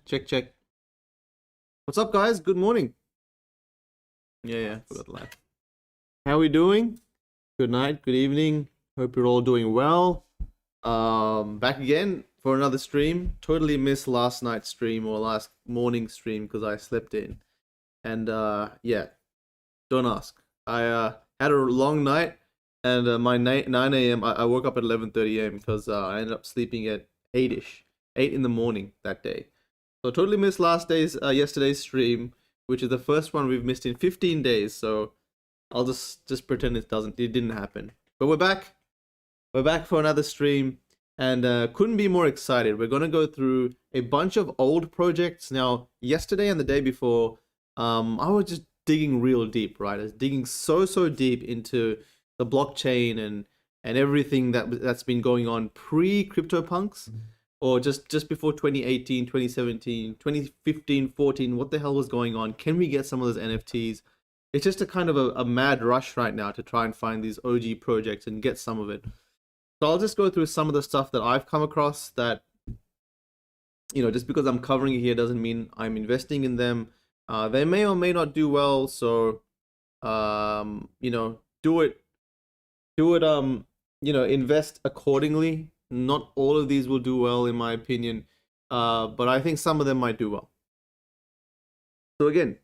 Check. What's up, guys? Good morning. Yeah, forgot the live. How are we doing? Good night, good evening. Hope you're all doing well. Back again for another stream. Totally missed last night's stream or last morning stream because I slept in. And yeah, don't ask. I had a long night, and my 9 a.m. I woke up at 11:30 a.m. because I ended up sleeping at 8ish, 8 in the morning that day. So totally missed yesterday's stream, which is the first one we've missed in 15 days. So I'll just pretend it didn't happen. But we're back. We're back for another stream, and couldn't be more excited. We're gonna go through a bunch of old projects. Now, yesterday and the day before, I was just digging real deep, right? I was digging so deep into the blockchain and everything that's been going on pre-CryptoPunks. Or just before 2018, 2017, 2015, 14, what the hell was going on? Can we get some of those NFTs? It's just a kind of a mad rush right now to try and find these OG projects and get some of it. So I'll just go through some of the stuff that I've come across that, you know, just because I'm covering it here doesn't mean I'm investing in them. They may or may not do well, so, you know, invest accordingly. Not all of these will do well, in my opinion, but I think some of them might do well. So again,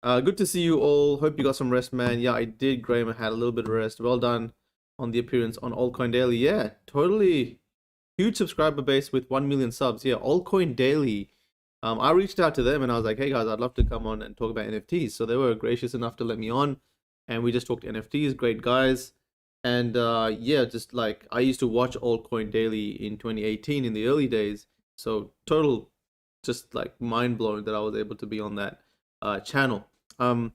good to see you all. Hope you got some rest, man. Yeah, I did, Graham. I had a little bit of rest. Well done on the appearance on Altcoin Daily. Yeah, totally huge subscriber base with 1 million subs. Yeah, Altcoin Daily. I reached out to them and I was like, hey guys, I'd love to come on and talk about NFTs. So they were gracious enough to let me on, and we just talked NFTs. Great guys. And yeah, just like I used to watch Altcoin Daily in 2018 in the early days. So total, just like mind blowing that I was able to be on that channel. I'm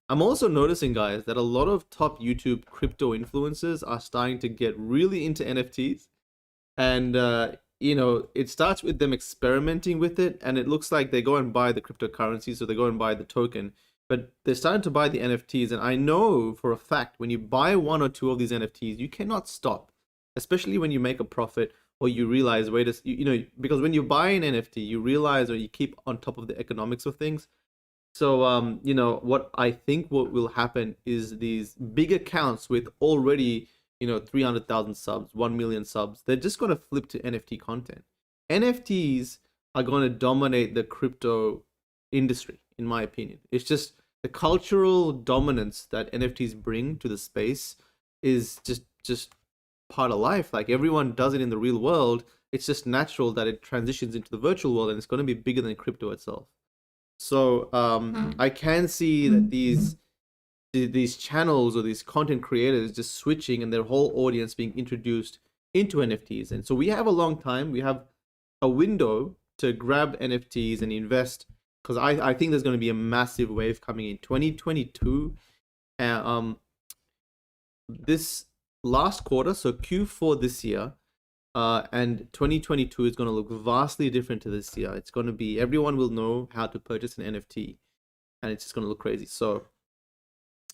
also noticing, guys, that a lot of top YouTube crypto influencers are starting to get really into NFTs. And, you know, it starts with them experimenting with it. And it looks like they go and buy the cryptocurrency. So they go and buy the token. But they're starting to buy the NFTs, and I know for a fact when you buy one or two of these NFTs, you cannot stop, especially when you make a profit or you realize, you know, because when you buy an NFT, you realize or you keep on top of the economics of things. So, you know, what I think what will happen is these big accounts with already, you know, 300,000 subs, 1 million subs, they're just going to flip to NFT content. NFTs are going to dominate the crypto industry, in my opinion. It's just the cultural dominance that NFTs bring to the space is just part of life. Like everyone does it in the real world. It's just natural that it transitions into the virtual world, and it's going to be bigger than crypto itself. So I can see that these channels or these content creators just switching and their whole audience being introduced into NFTs. And so we have a long time. We have a window to grab NFTs and invest, because I think there's going to be a massive wave coming in 2022. This last quarter, so Q4 this year, and 2022 is going to look vastly different to this year. It's going to be, everyone will know how to purchase an NFT, and it's just going to look crazy. So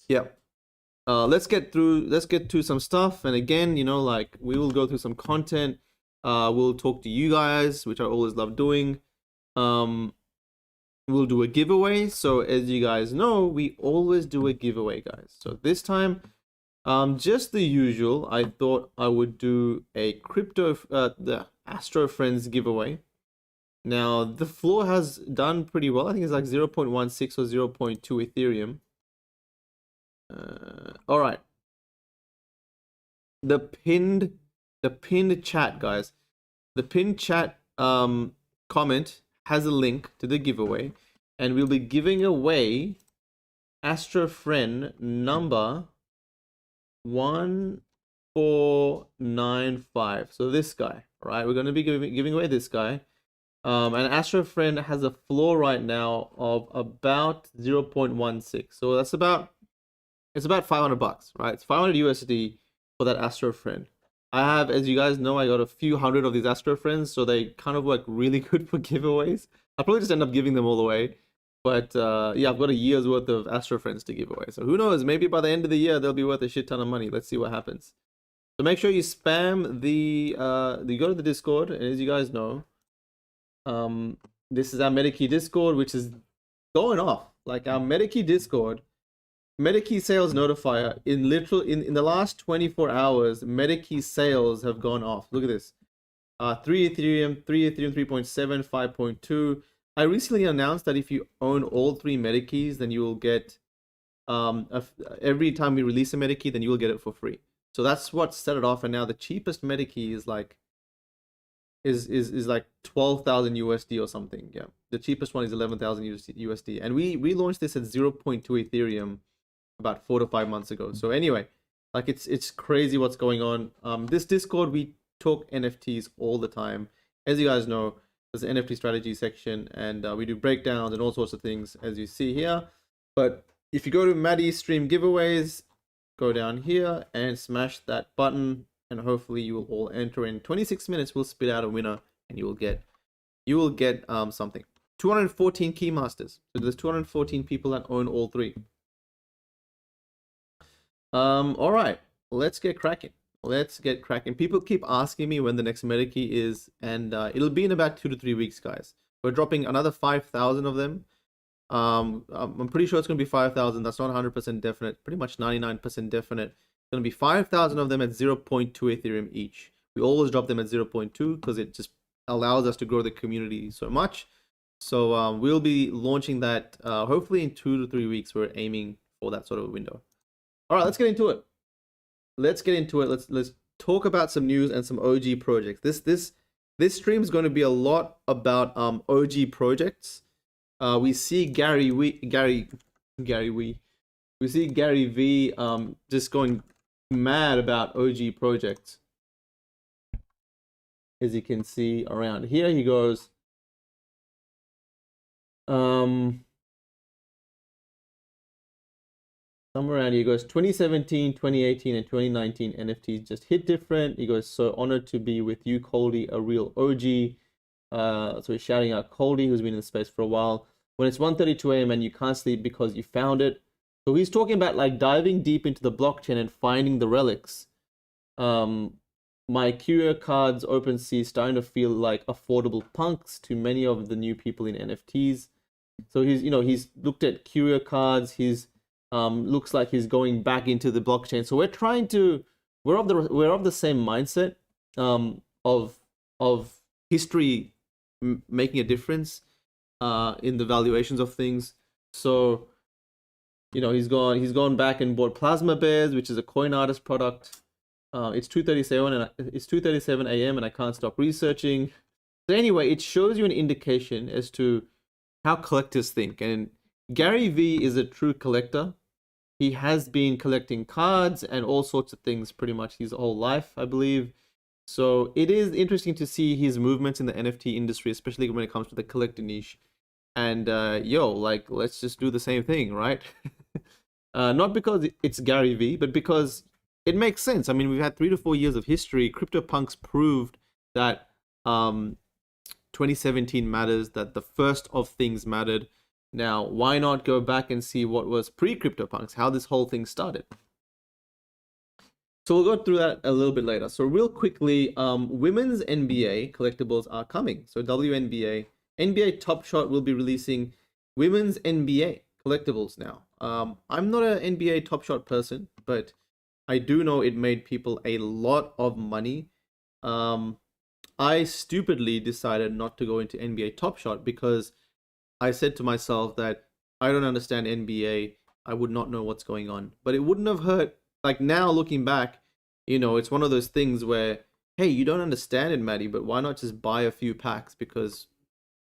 yeah, let's get to some stuff. And again, you know, like we will go through some content. We'll talk to you guys, which I always love doing. We'll do a giveaway. So as you guys know, we always do a giveaway, guys. So this time, just the usual, I thought I would do a the Astro Friends giveaway. Now the floor has done pretty well. I think it's like 0.16 or 0.2 Ethereum. All right. The pinned chat, guys. The pinned chat comment has a link to the giveaway, and we'll be giving away Astro Friend number 1495. So this guy, right? We're going to be giving away this guy. And Astro Friend has a floor right now of about 0.16. So that's about, it's about $500, right? It's 500 USD for that Astro Friend. I have, as you guys know, I got a few hundred of these Astro Friends, so they kind of work really good for giveaways. I'll probably just end up giving them all away. But yeah, I've got a year's worth of Astro Friends to give away. So who knows, maybe by the end of the year, they'll be worth a shit ton of money. Let's see what happens. So make sure you spam you go to the Discord, and as you guys know, This is our MetaKey Discord, which is going off. Like our MetaKey Discord, MetaKey sales notifier in the last 24 hours, MetaKey sales have gone off. Look at this. 3 Ethereum, 3.7, 5.2. I recently announced that if you own all 3 MetaKeys, then you will get every time we release a MetaKey, then you will get it for free. So that's what set it off. And now the cheapest MetaKey is like like 12,000 USD or something. Yeah, the cheapest one is 11,000 USD, and we launched this at 0.2 Ethereum about 4 to 5 months ago. So anyway, like it's crazy what's going on. This Discord, we talk NFTs all the time. As you guys know, there's an NFT strategy section, and we do breakdowns and all sorts of things, as you see here. But if you go to Maddie's stream giveaways, go down here and smash that button, and hopefully you will all enter. In 26 minutes we'll spit out a winner, and you will get something. 214 key masters. So there's 214 people that own all 3. All right, let's get cracking. People keep asking me when the next MetaKey is, and it'll be in about 2 to 3 weeks, guys. We're dropping another 5,000 of them. I'm pretty sure it's going to be 5,000. That's not 100% definite. Pretty much 99% definite. It's going to be 5,000 of them at 0.2 Ethereum each. We always drop them at 0.2 because it just allows us to grow the community so much. So we'll be launching that hopefully in 2 to 3 weeks. We're aiming for that sort of a window. All right, let's get into it. Let's talk about some news and some OG projects. This stream is going to be a lot about OG projects. We see Gary V just going mad about OG projects. As you can see around here, he goes somewhere around here, he goes 2017, 2018, and 2019 NFTs just hit different. He goes, so honored to be with you, Coldy, a real OG. So he's shouting out Coldy, who's been in the space for a while. When it's 1:32 a.m. and you can't sleep because you found it. So he's talking about like diving deep into the blockchain and finding the relics. My QR cards OpenSea starting to feel like affordable punks to many of the new people in NFTs. So he's looked at QR cards. He's looks like he's going back into the blockchain. So we're of the same mindset of history making a difference in the valuations of things. So he's gone back and bought Plasma Bears, which is a coin artist product. It's 2:37 a.m. and I can't stop researching. So anyway, it shows you an indication as to how collectors think. And Gary V is a true collector. He has been collecting cards and all sorts of things pretty much his whole life, I believe. So it is interesting to see his movements in the NFT industry, especially when it comes to the collector niche. And let's just do the same thing, right? Not because it's Gary V, but because it makes sense. I mean, we've had 3 to 4 years of history. CryptoPunks proved that 2017 matters, that the first of things mattered. Now, why not go back and see what was pre-CryptoPunks, how this whole thing started? So we'll go through that a little bit later. So real quickly, women's NBA collectibles are coming. So WNBA, NBA Top Shot will be releasing women's NBA collectibles now. I'm not an NBA Top Shot person, but I do know it made people a lot of money. I stupidly decided not to go into NBA Top Shot because I said to myself that I don't understand NBA. I would not know what's going on. But it wouldn't have hurt. Like now looking back, it's one of those things where, hey, you don't understand it, Maddie, but why not just buy a few packs? Because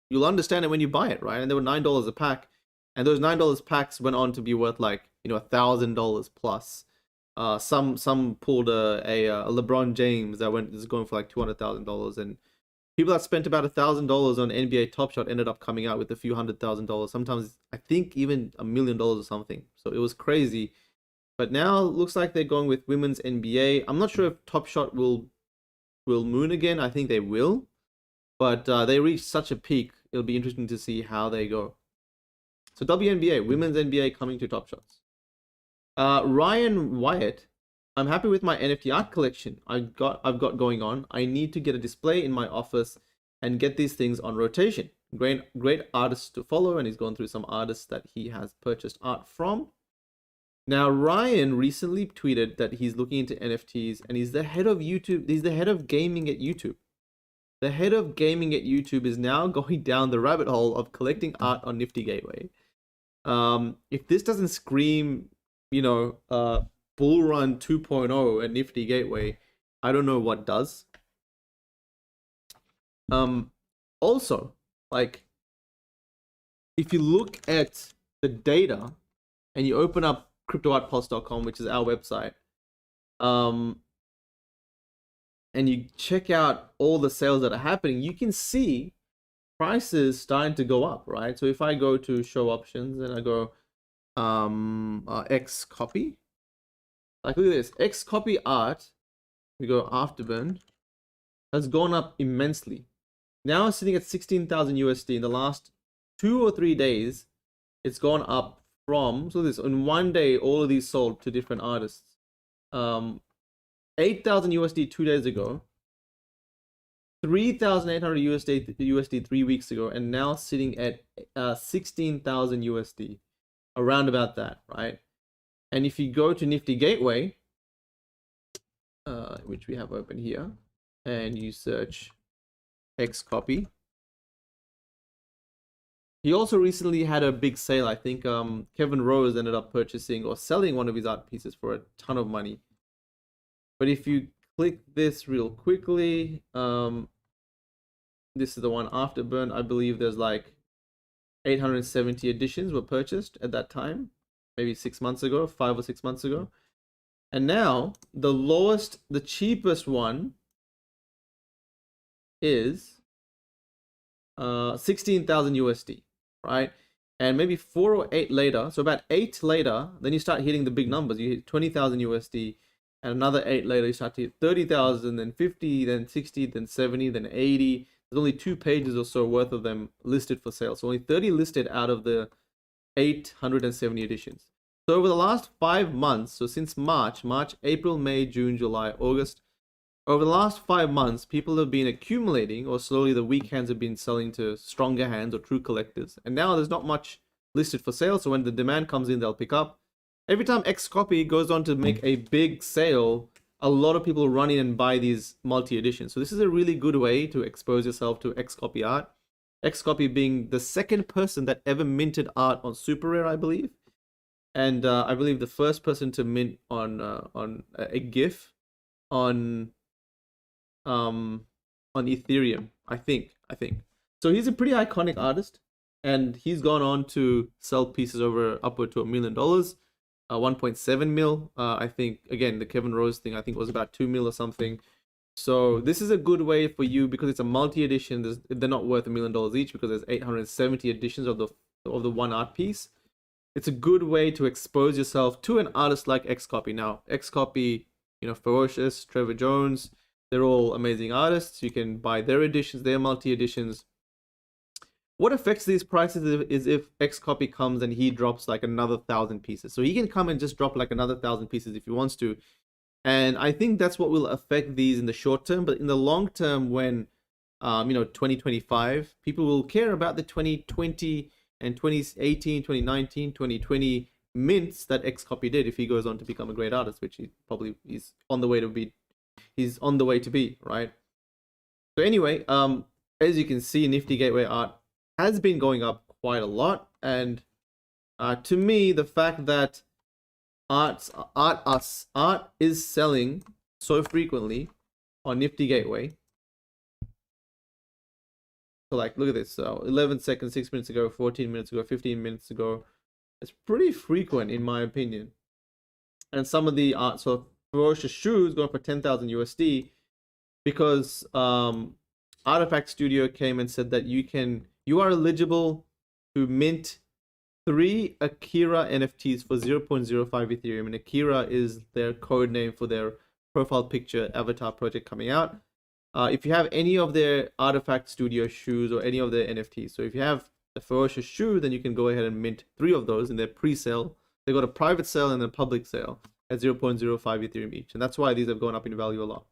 you'll understand it when you buy it, right? And they were $9 a pack. And those $9 packs went on to be worth like, $1,000 plus. Some pulled a LeBron James that is going for like $200,000, and people that spent about $1,000 on NBA Top Shot ended up coming out with a few $100,000. Sometimes I think even $1 million or something. So it was crazy. But now it looks like they're going with women's NBA. I'm not sure if Top Shot will moon again. I think they will, but they reached such a peak. It'll be interesting to see how they go. So WNBA, women's NBA coming to Top Shots. Ryan Wyatt, I'm happy with my NFT art collection I've got going on. I need to get a display in my office and get these things on rotation. Great artists to follow, and he's gone through some artists that he has purchased art from. Now, Ryan recently tweeted that he's looking into NFTs, and he's the head of YouTube. He's the head of gaming at YouTube. The head of gaming at YouTube is now going down the rabbit hole of collecting art on Nifty Gateway. If this doesn't scream, bull run 2.0 at Nifty Gateway, I don't know what does. Also, like, if you look at the data and you open up CryptoArtePulse.com, which is our website, and you check out all the sales that are happening, you can see prices starting to go up, right? So if I go to show options and I go Xcopy, like look at this, Xcopy art, we go Afterburn, has gone up immensely. Now it's sitting at 16,000 USD. In the last 2 or 3 days, it's gone up from, so this, in one day, all of these sold to different artists. 8,000 USD 2 days ago, 3,800 USD 3 weeks ago, and now sitting at 16,000 USD, around about that, right? And if you go to Nifty Gateway, which we have open here, and you search Xcopy, he also recently had a big sale. I think Kevin Rose ended up purchasing or selling one of his art pieces for a ton of money. But if you click this real quickly, this is the one Afterburn. I believe there's like 870 editions were purchased at that time, maybe 6 months ago, 5 or 6 months ago. And now the cheapest one is 16,000 USD, right? And maybe 4 or 8 later, so about 8 later, then you start hitting the big numbers. You hit 20,000 USD, and another 8 later, you start to hit 30,000, then 50, then 60, then 70, then 80. There's only 2 pages or so worth of them listed for sale. So only 30 listed out of the 870 editions. So over the last 5 months, so since March, April, May, June, July, August, over the last 5 months, people have been accumulating, or slowly the weak hands have been selling to stronger hands or true collectors. And now there's not much listed for sale, so when the demand comes in, they'll pick up. Every time Xcopy goes on to make a big sale, a lot of people run in and buy these multi-editions. So this is a really good way to expose yourself to Xcopy art. Xcopy being the second person that ever minted art on Super Rare, I believe. And I believe the first person to mint on a GIF on Ethereum, I think. So he's a pretty iconic artist, and he's gone on to sell pieces over upward to $1 million, 1.7 mil. I think, again, the Kevin Rose thing, I think was about 2 mil or something. So this is a good way for you, because it's a multi-edition. They're not worth $1 million each, because there's 870 editions of the one art piece. It's a good way to expose yourself to an artist like Xcopy. Now, Xcopy, Ferocious, Trevor Jones, they're all amazing artists. You can buy their editions, their multi-editions. What affects these prices is if Xcopy comes and he drops like another 1,000 pieces. So he can come and just drop like another 1,000 pieces if he wants to. And I think that's what will affect these in the short term. But in the long term, when 2025, people will care about the 2020 and 2018, 2019, 2020 mints that Xcopy did if he goes on to become a great artist, which he probably is on the way to be. He's on the way to be, right? So anyway, as you can see, Nifty Gateway art has been going up quite a lot. And to me, the fact that art is selling so frequently on Nifty Gateway. So like, look at this. So 11 seconds, 6 minutes ago, 14 minutes ago, 15 minutes ago. It's pretty frequent in my opinion. And some of the art, so Ferocious Shoes going for 10,000 USD because Artifact Studio came and said that you are eligible to mint 3 Akira NFTs for 0.05 Ethereum, and Akira is their code name for their profile picture avatar project coming out. If you have any of their Artifact Studio shoes or any of their NFTs, so if you have the Ferocious shoe, then you can go ahead and mint 3 of those in their pre-sale. They got a private sale and a public sale at 0.05 Ethereum each, and that's why these have gone up in value a lot.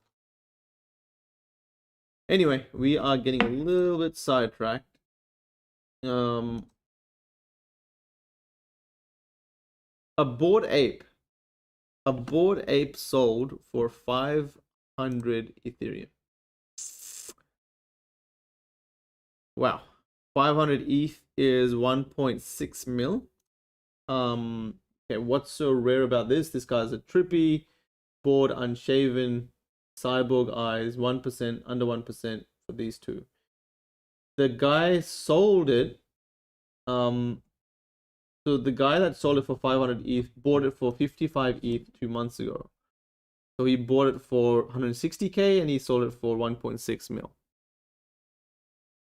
Anyway, we are getting a little bit sidetracked. A Bored Ape. A Bored Ape sold for 500 Ethereum. Wow. 500 ETH is 1.6 mil. Okay, what's so rare about this? This guy's a trippy, bored, unshaven, cyborg eyes, 1%, under 1% for these two. The guy sold it. So the guy that sold it for 500 ETH bought it for 55 ETH 2 months ago. So he bought it for 160k and he sold it for 1.6 mil.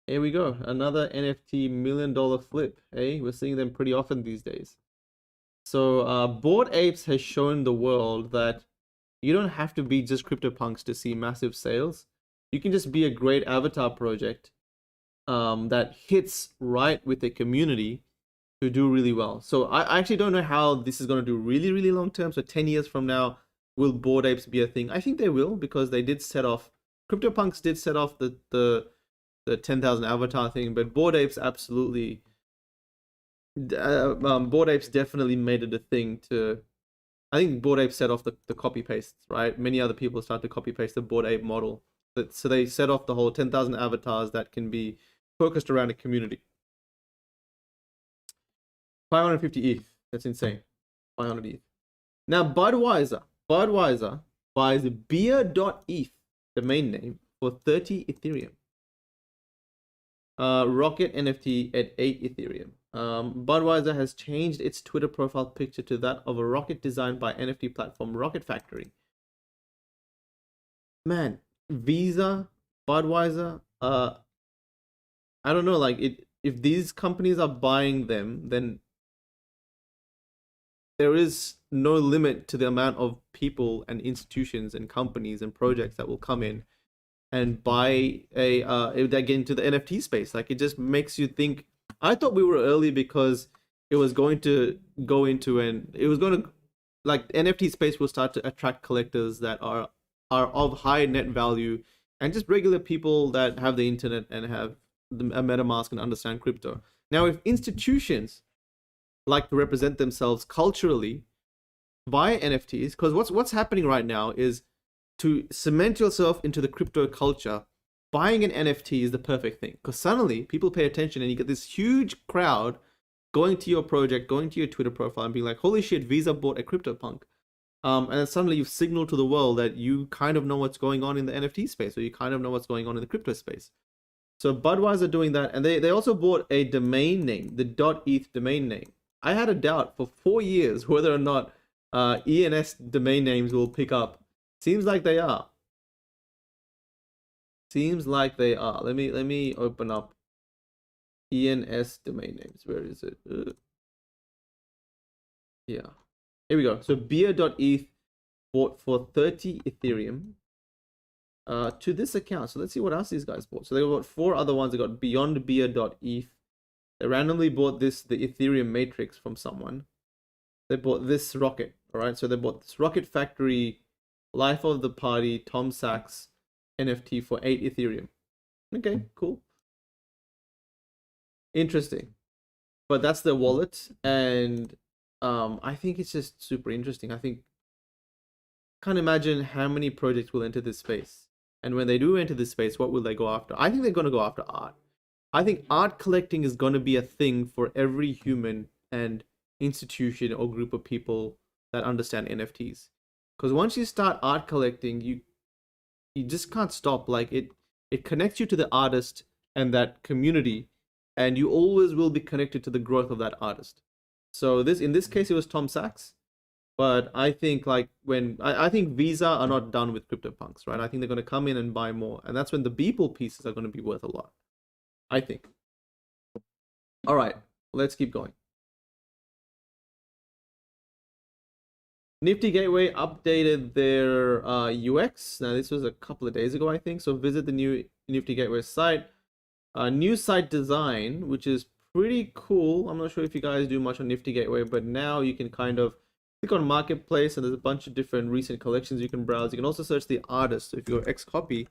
Here we go, another NFT $1 million flip. Hey, we're seeing them pretty often these days. So Bored Apes has shown the world that you don't have to be just CryptoPunks to see massive sales. You can just be a great avatar project that hits right with the community to do really well. So I actually don't know how this is going to do really, really long term. So 10 years from now, will Bored Apes be a thing? I think they will, because they did set off, CryptoPunks did set off the 10,000 avatar thing, but Bored Apes absolutely, Bored Apes definitely made it a thing to, I think Bored Apes set off the copy pastes, right? Many other people start to copy paste the Bored Ape model. So they set off the whole 10,000 avatars that can be focused around a community. 550 ETH. That's insane. 500 ETH. Now Budweiser buys beer.eth, the main name, for 30 Ethereum. Rocket NFT at 8 Ethereum. Budweiser has changed its Twitter profile picture to that of a rocket designed by NFT platform Rocket Factory. Man, Visa, Budweiser, I don't know, like if these companies are buying them, then there is no limit to the amount of people and institutions and companies and projects that will come in and buy that get into the NFT space. Like, it just makes you think. I thought we were early because it was going to go into, and it was going to, like, NFT space will start to attract collectors that are of high net value, and just regular people that have the internet and have a MetaMask and understand crypto. Now, if institutions like to represent themselves culturally via NFTs, because what's happening right now is, to cement yourself into the crypto culture, buying an NFT is the perfect thing, because suddenly people pay attention and you get this huge crowd going to your project, going to your Twitter profile and being like, holy shit, Visa bought a CryptoPunk. And then suddenly you've signaled to the world that you kind of know what's going on in the NFT space, or you kind of know what's going on in the crypto space. So Budweiser doing that, and they also bought a domain name, the .eth domain name. I had a doubt for 4 years whether or not ENS domain names will pick up. Seems like they are. Seems like they are. Let me open up ENS domain names. Where is it? Yeah. Here we go. So beer.eth bought for 30 Ethereum to this account. So let's see what else these guys bought. So they bought 4 other ones. They got beyond beer.eth. They randomly bought the Ethereum matrix from someone. They bought this rocket. All right. So they bought this Rocket Factory Life of the Party Tom Sachs NFT for 8 Ethereum. Okay, cool. Interesting. But that's their wallet, and I think it's just super interesting. I can't imagine how many projects will enter this space. And when they do enter this space, what will they go after? I think they're going to go after art. I think art collecting is going to be a thing for every human and institution or group of people that understand NFTs. Because once you start art collecting, you just can't stop. Like, it connects you to the artist and that community, and you always will be connected to the growth of that artist. So in this case, it was Tom Sachs. But I think, like, I think Visa are not done with CryptoPunks, right? I think they're going to come in and buy more, and that's when the Beeple pieces are going to be worth a lot, I think. All right, let's keep going. Nifty Gateway updated their UX. Now, this was a couple of days ago, I think. So visit the new Nifty Gateway site. New site design, which is pretty cool. I'm not sure if you guys do much on Nifty Gateway, but now you can kind of click on Marketplace, and there's a bunch of different recent collections you can browse. You can also search the artist. So if you go Xcopy,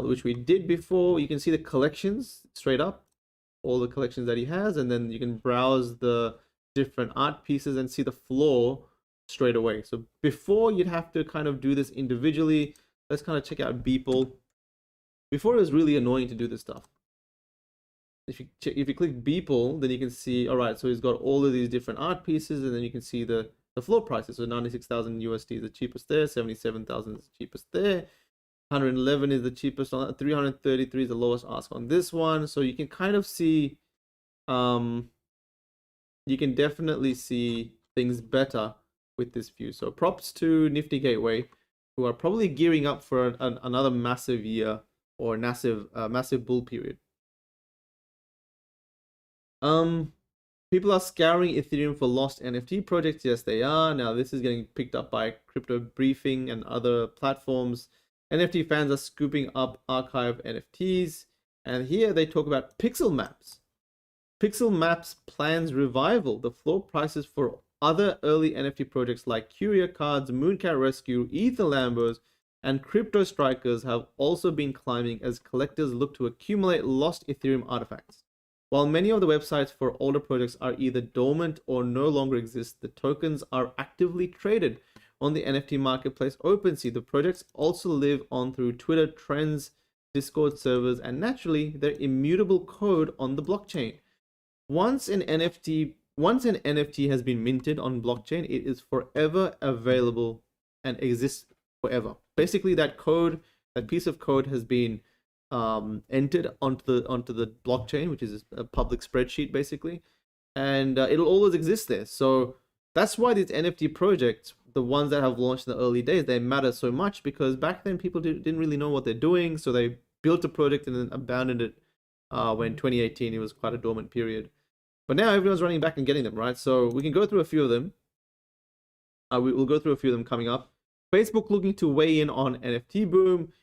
which we did before. You can see the collections straight up, all the collections that he has, and then you can browse the different art pieces and see the floor straight away. So before, you'd have to kind of do this individually. Let's kind of check out Beeple. Before, it was really annoying to do this stuff. If you click Beeple, then you can see, all right, so he's got all of these different art pieces, and then you can see the floor prices. So 96,000 USD is the cheapest there, 77,000 is the cheapest there, 111 is the cheapest on that, 333 is the lowest ask on this one. So you can kind of see, you can definitely see things better with this view. So props to Nifty Gateway, who are probably gearing up for another massive year or massive bull period. People are scouring Ethereum for lost NFT projects. Yes, they are. Now, this is getting picked up by Crypto Briefing and other platforms. NFT fans are scooping up archive NFTs. And here they talk about Pixel Maps. Pixel Maps plans revival. The floor prices for other early NFT projects like Curia Cards, Mooncat Rescue, Ether Lambos, and Crypto Strikers have also been climbing as collectors look to accumulate lost Ethereum artifacts. While many of the websites for older projects are either dormant or no longer exist, the tokens are actively traded on the NFT marketplace OpenSea. The projects also live on through Twitter trends, Discord servers, and naturally their immutable code on the blockchain. Once an NFT has been minted on blockchain, it is forever available and exists forever. Basically, that piece of code has been entered onto the blockchain, which is a public spreadsheet basically, and it'll always exist there. So that's why these NFT projects, the ones that have launched in the early days, they matter so much, because back then people didn't really know what they're doing, so they built a project and then abandoned it when 2018 it was quite a dormant period. But now everyone's running back and getting them, right? So we can go through a few of them. We'll go through a few of them coming up. Facebook looking to weigh in on NFT boom.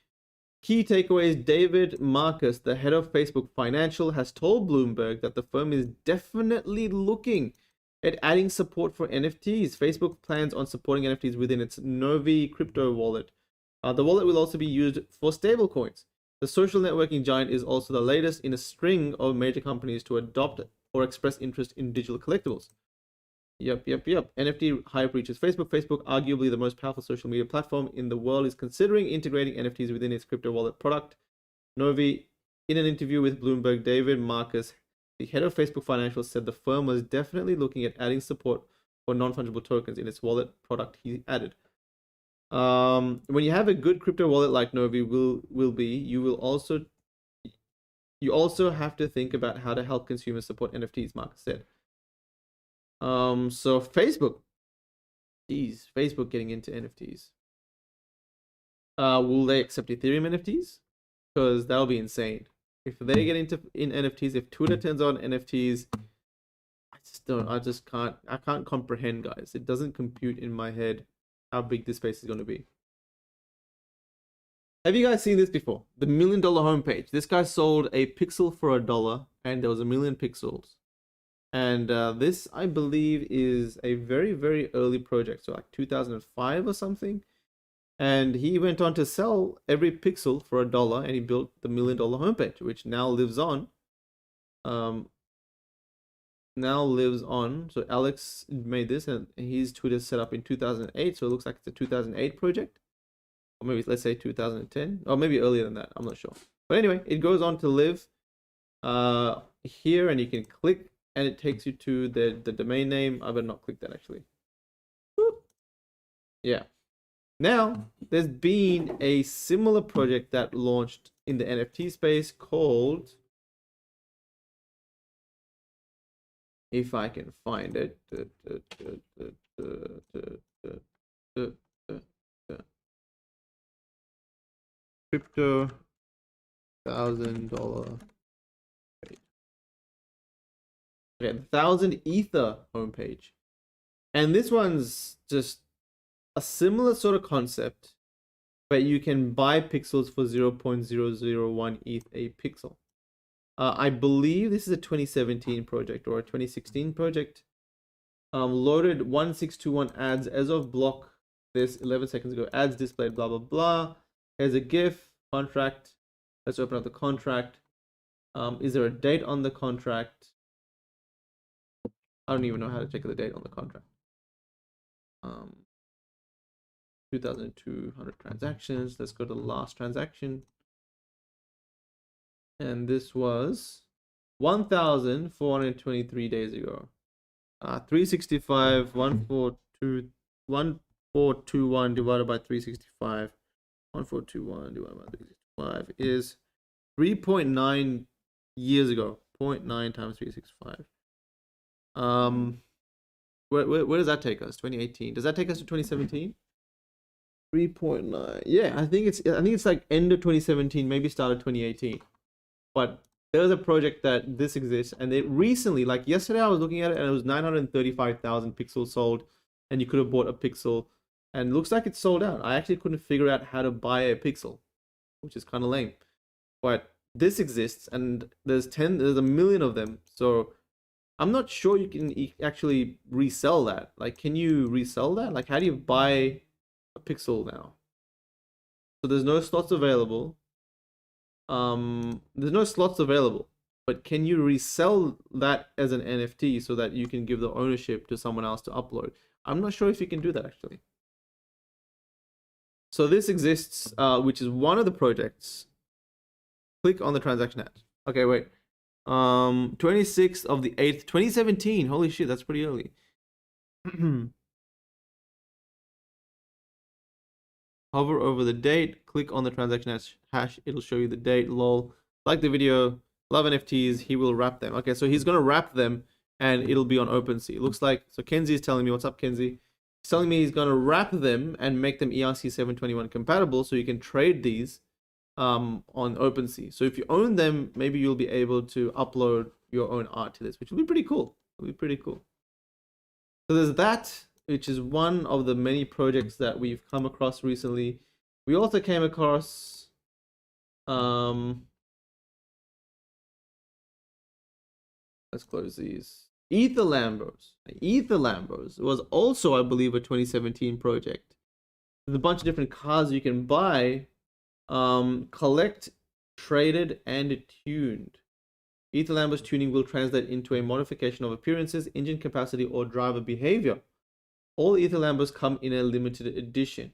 Key takeaways: David Marcus, the head of Facebook Financial, has told Bloomberg that the firm is definitely looking at adding support for NFTs. Facebook plans on supporting NFTs within its Novi crypto wallet. The wallet will also be used for stablecoins. The social networking giant is also the latest in a string of major companies to adopt or express interest in digital collectibles. Yep. NFT hype reaches Facebook. Facebook, arguably the most powerful social media platform in the world, is considering integrating NFTs within its crypto wallet product, Novi. In an interview with Bloomberg, David Marcus, the head of Facebook Financial, said the firm was definitely looking at adding support for non-fungible tokens in its wallet product. He added, when you have a good crypto wallet like Novi will be, you also have to think about how to help consumers support NFTs, Marcus said. So Facebook getting into NFTs. Will they accept Ethereum NFTs? Because that'll be insane. If they get in NFTs, if Twitter turns on NFTs, I can't comprehend, guys. It doesn't compute in my head how big this space is going to be. Have you guys seen this before? The $1 million homepage. This guy sold a pixel for $1, and there was 1 million pixels. And this, I believe, is a very, very early project, so like 2005 or something. And he went on to sell every pixel for $1, and he built the $1 million homepage, which now lives on. So Alex made this, and his Twitter set up in 2008, so it looks like it's a 2008 project. Or maybe let's say 2010, or maybe earlier than that, I'm not sure. But anyway, it goes on to live here, and you can click, and it takes you to the domain name. I better not click that, actually. Whoop. Yeah. Now, there's been a similar project that launched in the NFT space called, if I can find it, crypto $1,000. Okay, 1,000 Ether homepage. And this one's just a similar sort of concept, but you can buy pixels for 0.001 ETH a pixel. I believe this is a 2017 project or a 2016 project. Loaded 1621 ads as of block this 11 seconds ago. Ads displayed, blah, blah, blah. Here's a GIF, contract. Let's open up the contract. Is there a date on the contract? I don't even know how to check the date on the contract. 2,200 transactions. Let's go to the last transaction. And this was 1,423 days ago. 365, 1421 divided by 365. 1421 divided by 365 is 3.9 years ago. 0.9 times 365. Where does that take us? 2018. Does that take us to 2017? 3.9. Yeah, I think it's like end of 2017, maybe start of 2018. But there's a project that this exists, and it recently, like yesterday, I was looking at it, and it was 935,000 pixels sold, and you could have bought a pixel, and it looks like it's sold out. I actually couldn't figure out how to buy a pixel, which is kind of lame. But this exists, and there's a million of them. So I'm not sure you can actually resell that. Like, can you resell that? Like, how do you buy a pixel now? So there's no slots available. There's no slots available, but can you resell that as an NFT so that you can give the ownership to someone else to upload? I'm not sure if you can do that actually. So this exists, which is one of the projects. Click on the transaction ad. Okay, wait. 26th of the 8th, 2017. Holy shit, that's pretty early. Hover over the date, click on the transaction hash, it'll show you the date. Lol. Like the video, love NFTs, he will wrap them. Okay, so he's gonna wrap them and it'll be on OpenSea. It looks like, so Kenzie is telling me, what's up, Kenzie? He's telling me he's gonna wrap them and make them ERC 721 compatible so you can trade these on OpenSea. So if you own them, maybe you'll be able to upload your own art to this, which will be pretty cool. It'll be pretty cool. So there's that, which is one of the many projects that we've come across recently. We also came across let's close these. Lambos. Lambos was also, I believe, a 2017 project. There's a bunch of different cars you can buy, collect, traded, and tuned. Lambos tuning will translate into a modification of appearances, engine capacity, or driver behavior. All Lambos come in a limited edition.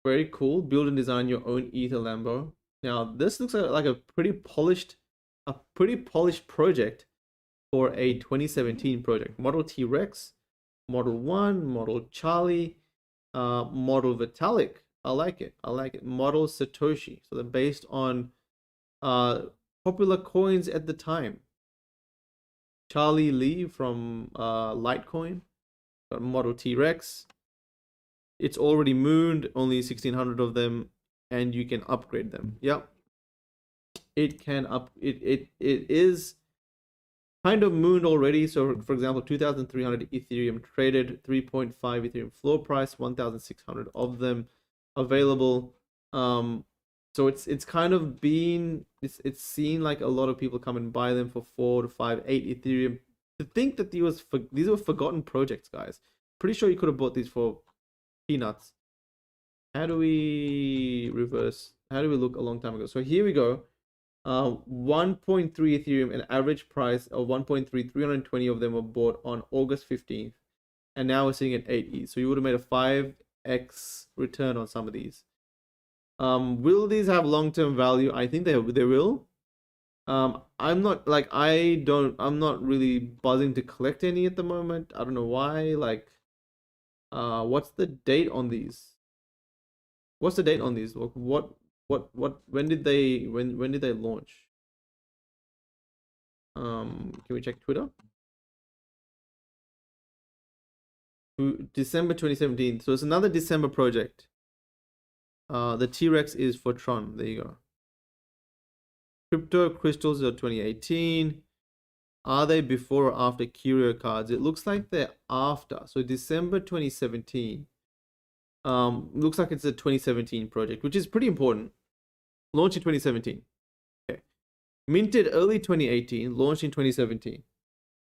Very cool. Build and design your own Lambo. Now this looks like a pretty polished project for a 2017 project. Model T-Rex, Model 1, Model Charlie, Model Vitalik. I like it. Model Satoshi. So they're based on popular coins at the time. Charlie Lee from Litecoin. Got Model T-Rex. It's already mooned, only 1,600 of them, and you can upgrade them. Yep. It is kind of mooned already. So for example, 2,300 Ethereum traded, 3.5 Ethereum floor price, 1,600 of them available. So it's kind of been, it's seen like a lot of people come and buy them for 4 to 5, 8 Ethereum. To think that these were forgotten projects, guys. Pretty sure you could have bought these for peanuts. How do we reverse? How do we look a long time ago? So here we go. 1.3 Ethereum, an average price of 1.3, 320 of them were bought on August 15th. And now we're sitting at 8 ETH. So you would have made a 5x return on some of these. Will these have long-term value? I think they will. I'm not really buzzing to collect any at the moment. I don't know why. Like, what's the date on these? What's the date on these? Look, when did they launch? Can we check Twitter? December 2017. So it's another December project. The T-Rex is for Tron. There you go. Crypto crystals are 2018. Are they before or after Curio cards? It looks like they're after. So December 2017. Looks like it's a 2017 project, which is pretty important. Launched in 2017. Okay. Minted early 2018, launched in 2017.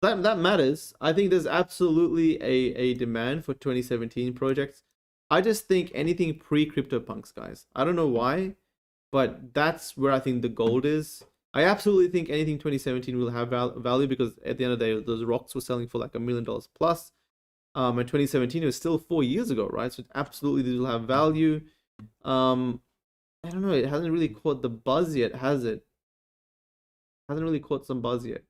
That matters. I think there's absolutely a demand for 2017 projects. I just think anything pre-CryptoPunks, guys. I don't know why. but that's where I think the gold is. I absolutely think anything 2017 will have value, because at the end of the day, those rocks were selling for like $1 million plus. And 2017 was still 4 years ago, right? So absolutely these will have value. I don't know, it hasn't really caught the buzz yet, has it? Hasn't really caught some buzz yet.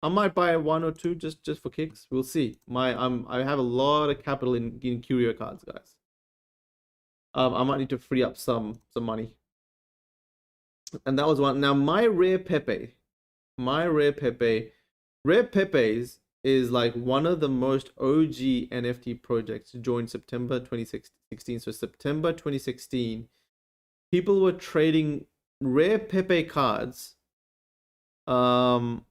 I might buy one or two just for kicks. We'll see. I have a lot of capital in curio cards, guys. I might need to free up some money. And that was one. Now my rare Pepe, rare Pepes is like one of the most OG NFT projects. Joined September 2016. So September 2016, people were trading rare Pepe cards. People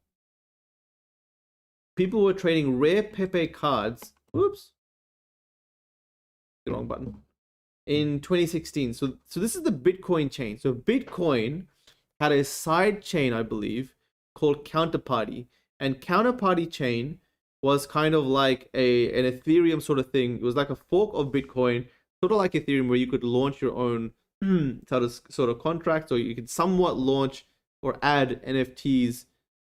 were trading rare Pepe cards. Oops, the wrong button. In 2016. So this is the Bitcoin chain. So Bitcoin had a side chain, I believe, called Counterparty. And Counterparty chain was kind of like an Ethereum sort of thing. It was like a fork of Bitcoin, sort of like Ethereum, where you could launch your own sort of contracts, or you could somewhat launch or add NFTs,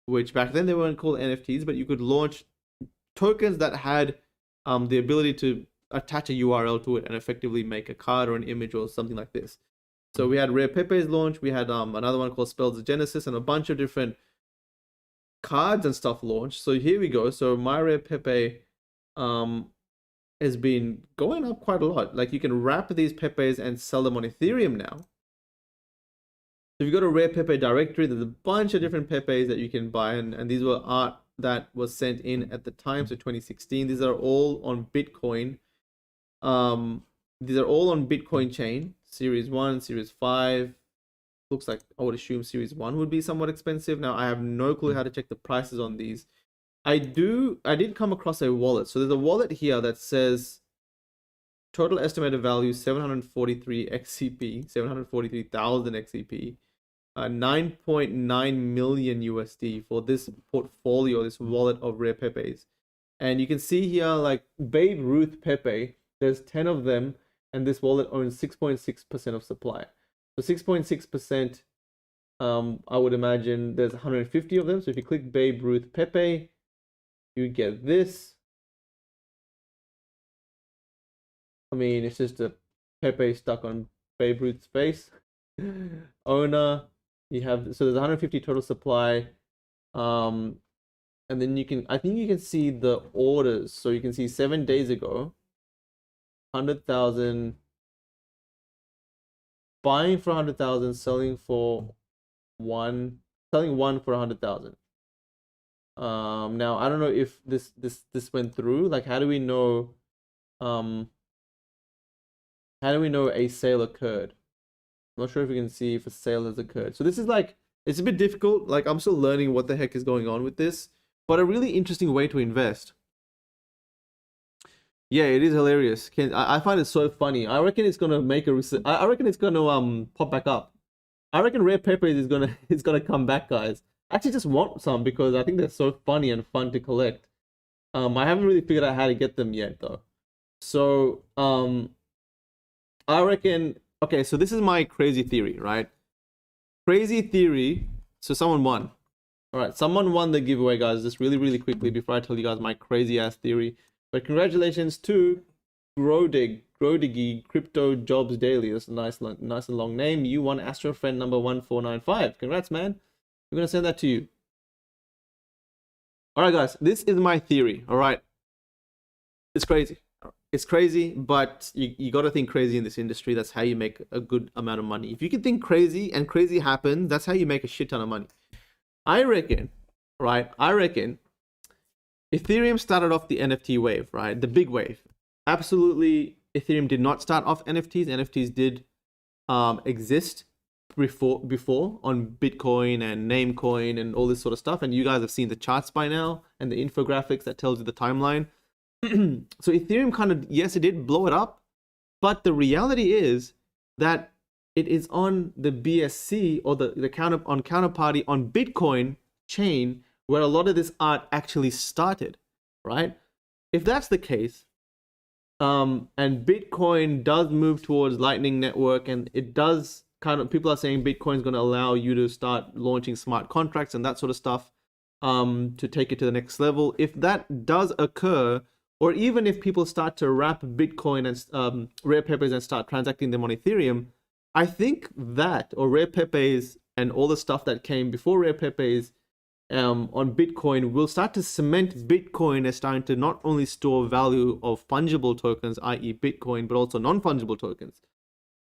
which back then they weren't called NFTs, but you could launch tokens that had the ability to attach a URL to it and effectively make a card or an image or something like this. So we had Rare Pepe's launch, we had another one called Spells of Genesis, and a bunch of different cards and stuff launched. So here we go. So my Rare Pepe has been going up quite a lot. Like, you can wrap these Pepes and sell them on Ethereum now. So if you go to Rare Pepe directory, there's a bunch of different Pepes that you can buy, and these were art that was sent in at the time, so 2016. These are all on Bitcoin. These are all on Bitcoin chain, Series 1, Series 5. Looks like I would assume Series 1 would be somewhat expensive. Now, I have no clue how to check the prices on these. I did come across a wallet. So there's a wallet here that says total estimated value 743 XCP, 743,000 XCP, 9.9 million USD for this portfolio, this wallet of rare Pepes. And you can see here, like Babe Ruth Pepe, there's 10 of them, and this wallet owns 6.6% of supply. So 6.6%, I would imagine there's 150 of them. So if you click Babe Ruth Pepe, you get this. I mean, it's just a Pepe stuck on Babe Ruth's face. Owner, you have, so there's 150 total supply. And then I think you can see the orders. So you can see 7 days ago, 100,000, buying for 100,000, selling for one for 100,000. Now I don't know if this went through. Like, how do we know a sale occurred? I'm not sure if you can see if a sale has occurred. So this is like, it's a bit difficult. Like, I'm still learning what the heck is going on with this, but a really interesting way to invest. Yeah, it is hilarious. I find it so funny. I reckon it's gonna make I reckon it's gonna pop back up. I reckon Rare Pepe is gonna come back, guys. I actually just want some because I think they're so funny and fun to collect. I haven't really figured out how to get them yet though. So I reckon, okay, so this is my crazy theory, right? Crazy theory. So someone won. All right, someone won the giveaway, guys. Just really quickly before I tell you guys my crazy ass theory. But congratulations to Grodiggy Crypto Jobs Daily. That's a nice and long name. You won Astro friend number 1495. Congrats, man. We're gonna send that to you. All right, guys. This is my theory. All right. It's crazy. It's crazy, but you got to think crazy in this industry. That's how you make a good amount of money. If you can think crazy and crazy happens, that's how you make a shit ton of money. I reckon, right? Ethereum started off the NFT wave, right? The big wave. Absolutely, Ethereum did not start off NFTs. NFTs did exist before on Bitcoin and Namecoin and all this sort of stuff. And you guys have seen the charts by now and the infographics that tells you the timeline. So Ethereum kind of, yes, it did blow it up, but the reality is that it is on the BSC or the counterparty on Bitcoin chain where a lot of this art actually started, right? If that's the case, and Bitcoin does move towards Lightning Network and it does kind of, people are saying Bitcoin is going to allow you to start launching smart contracts and that sort of stuff, to take it to the next level. If that does occur, or even if people start to wrap Bitcoin and rare Pepes and start transacting them on Ethereum, I think that, or rare Pepes and all the stuff that came before rare Pepes on Bitcoin will start to cement Bitcoin as starting to not only store value of fungible tokens, i.e. Bitcoin, but also non-fungible tokens.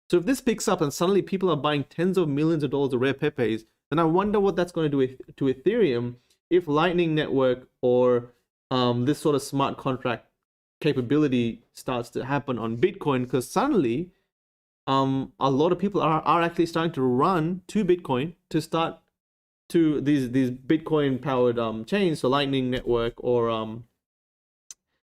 So if this picks up and suddenly people are buying tens of millions of dollars of rare Pepes, then I wonder what that's going to do to Ethereum if Lightning Network or this sort of smart contract capability starts to happen on Bitcoin, because suddenly a lot of people are actually starting to run to Bitcoin to start to these Bitcoin powered chains, so Lightning Network or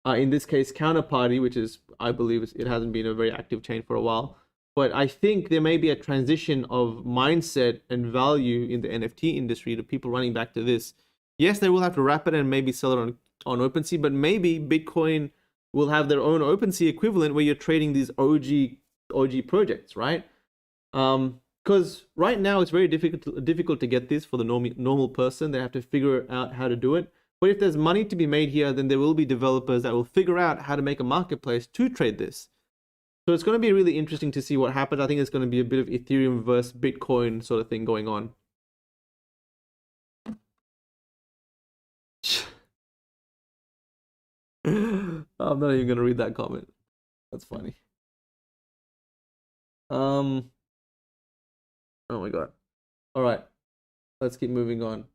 in this case Counterparty, which is, I believe it hasn't been a very active chain for a while. But I think there may be a transition of mindset and value in the NFT industry to people running back to this. Yes, they will have to wrap it and maybe sell it on OpenSea, but maybe Bitcoin will have their own OpenSea equivalent where you're trading these OG projects, right? Because right now it's very difficult to get this for the normal person. They have to figure out how to do it. But if there's money to be made here, then there will be developers that will figure out how to make a marketplace to trade this. So it's going to be really interesting to see what happens. I think it's going to be a bit of Ethereum versus Bitcoin sort of thing going on. I'm not even going to read that comment. That's funny. Oh my god. All right. Let's keep moving on.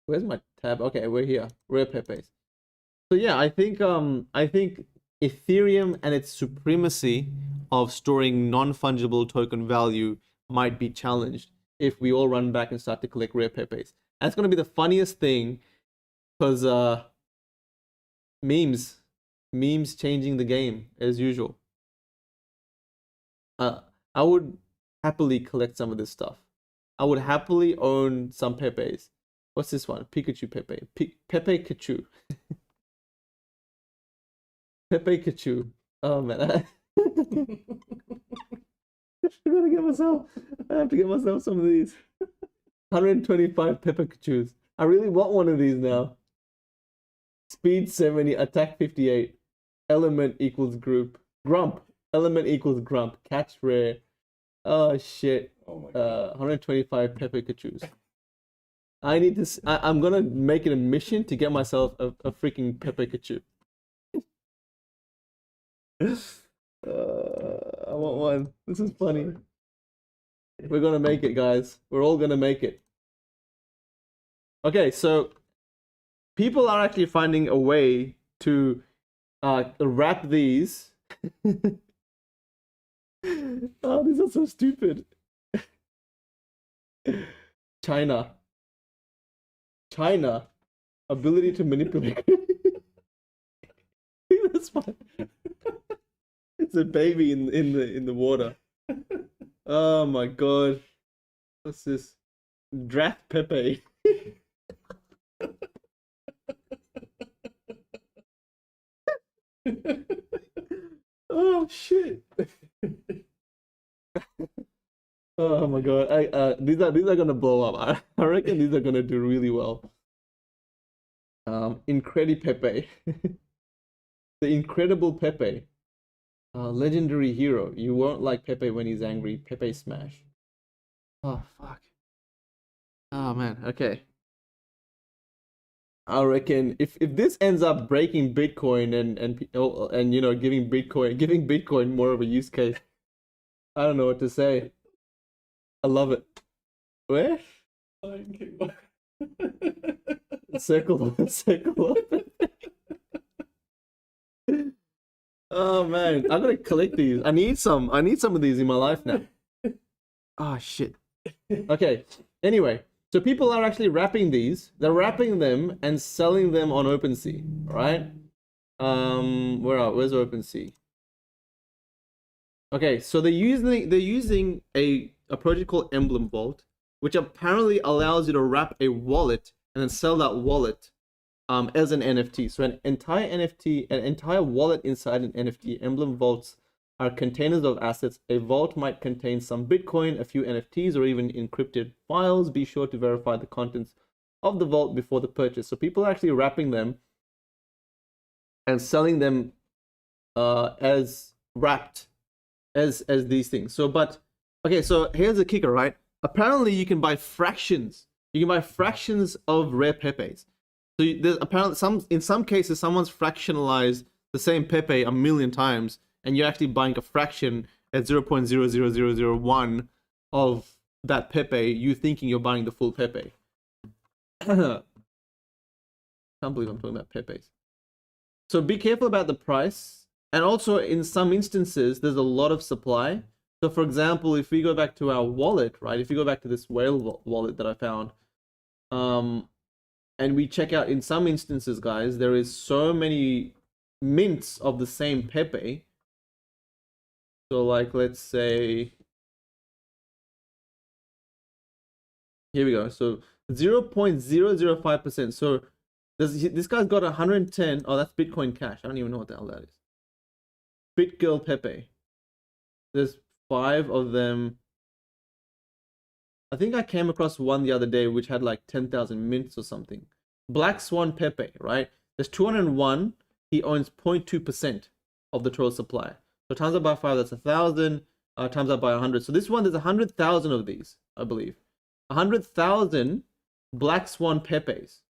Where's my tab? Okay, we're here. Rare Pepes. So yeah, I think Ethereum and its supremacy of storing non-fungible token value might be challenged if we all run back and start to collect rare Pepes. That's going to be the funniest thing, because memes changing the game as usual. I would happily collect some of this stuff. I would happily own some Pepes. What's this one? Pikachu Pepe. Pepe Kachu. Pepe Kachu. Oh man. I have to get myself some of these. 125 Pepe Kachus. I really want one of these now. Speed 70, attack 58. Element equals group. Grump. Element equals grump. Catch rare. Oh shit. Oh my God. 125 Pepe Kachus. I need to. I'm gonna make it a mission to get myself a freaking Pepe Kachu. I want one. This is funny. We're gonna make it, guys. We're all gonna make it. Okay, so people are actually finding a way to wrap these. Oh, these are so stupid. China. Ability to manipulate. That's fine. It's a baby in the water. Oh my god. What's this? Draft Pepe. Oh shit. Oh my god. These are gonna blow up. I reckon these are gonna do really well. Incredi Pepe. The Incredible Pepe. Legendary hero. You won't like Pepe when he's angry. Pepe smash. Oh fuck. Oh man. Okay. I reckon if this ends up breaking Bitcoin and you know giving Bitcoin more of a use case, I don't know what to say. I love it. Where? Circle. Oh man, I'm gonna collect these. I need some of these in my life now. Oh shit. Okay. Anyway, so people are actually wrapping these. They're wrapping them and selling them on OpenSea, right? Where's OpenSea? Okay, so they're using a project called Emblem Vault, which apparently allows you to wrap a wallet and then sell that wallet as an NFT. So an entire NFT, an entire wallet inside an NFT. Emblem vaults are containers of assets. A vault might contain some Bitcoin, a few NFTs, or even encrypted files. Be sure to verify the contents of the vault before the purchase. So people are actually wrapping them and selling them as wrapped as these things. So, but okay, so here's the kicker, right? Apparently you can buy fractions. You can buy fractions of rare Pepes. So there's apparently in some cases someone's fractionalized the same Pepe a million times, and you're actually buying a fraction at 0.00001 of that Pepe, you thinking you're buying the full Pepe. Can't believe I'm talking about Pepes. So be careful about the price. And also in some instances, there's a lot of supply. So for example, if we go back to our wallet, right? If you go back to this whale wallet that I found, and we check out in some instances, guys, there is so many mints of the same Pepe. So like, let's say, here we go. So 0.005%. So this guy's got 110. Oh, that's Bitcoin Cash. I don't even know what the hell that is. BitGirl Pepe. There's 5 of them. I think I came across one the other day which had like 10,000 mints or something. Black Swan Pepe, right? There's 201. He owns 0.2% of the total supply. So times that by 5, that's 1,000. Times that by 100. So this one, there's 100,000 of these, I believe. 100,000 Black Swan Pepes.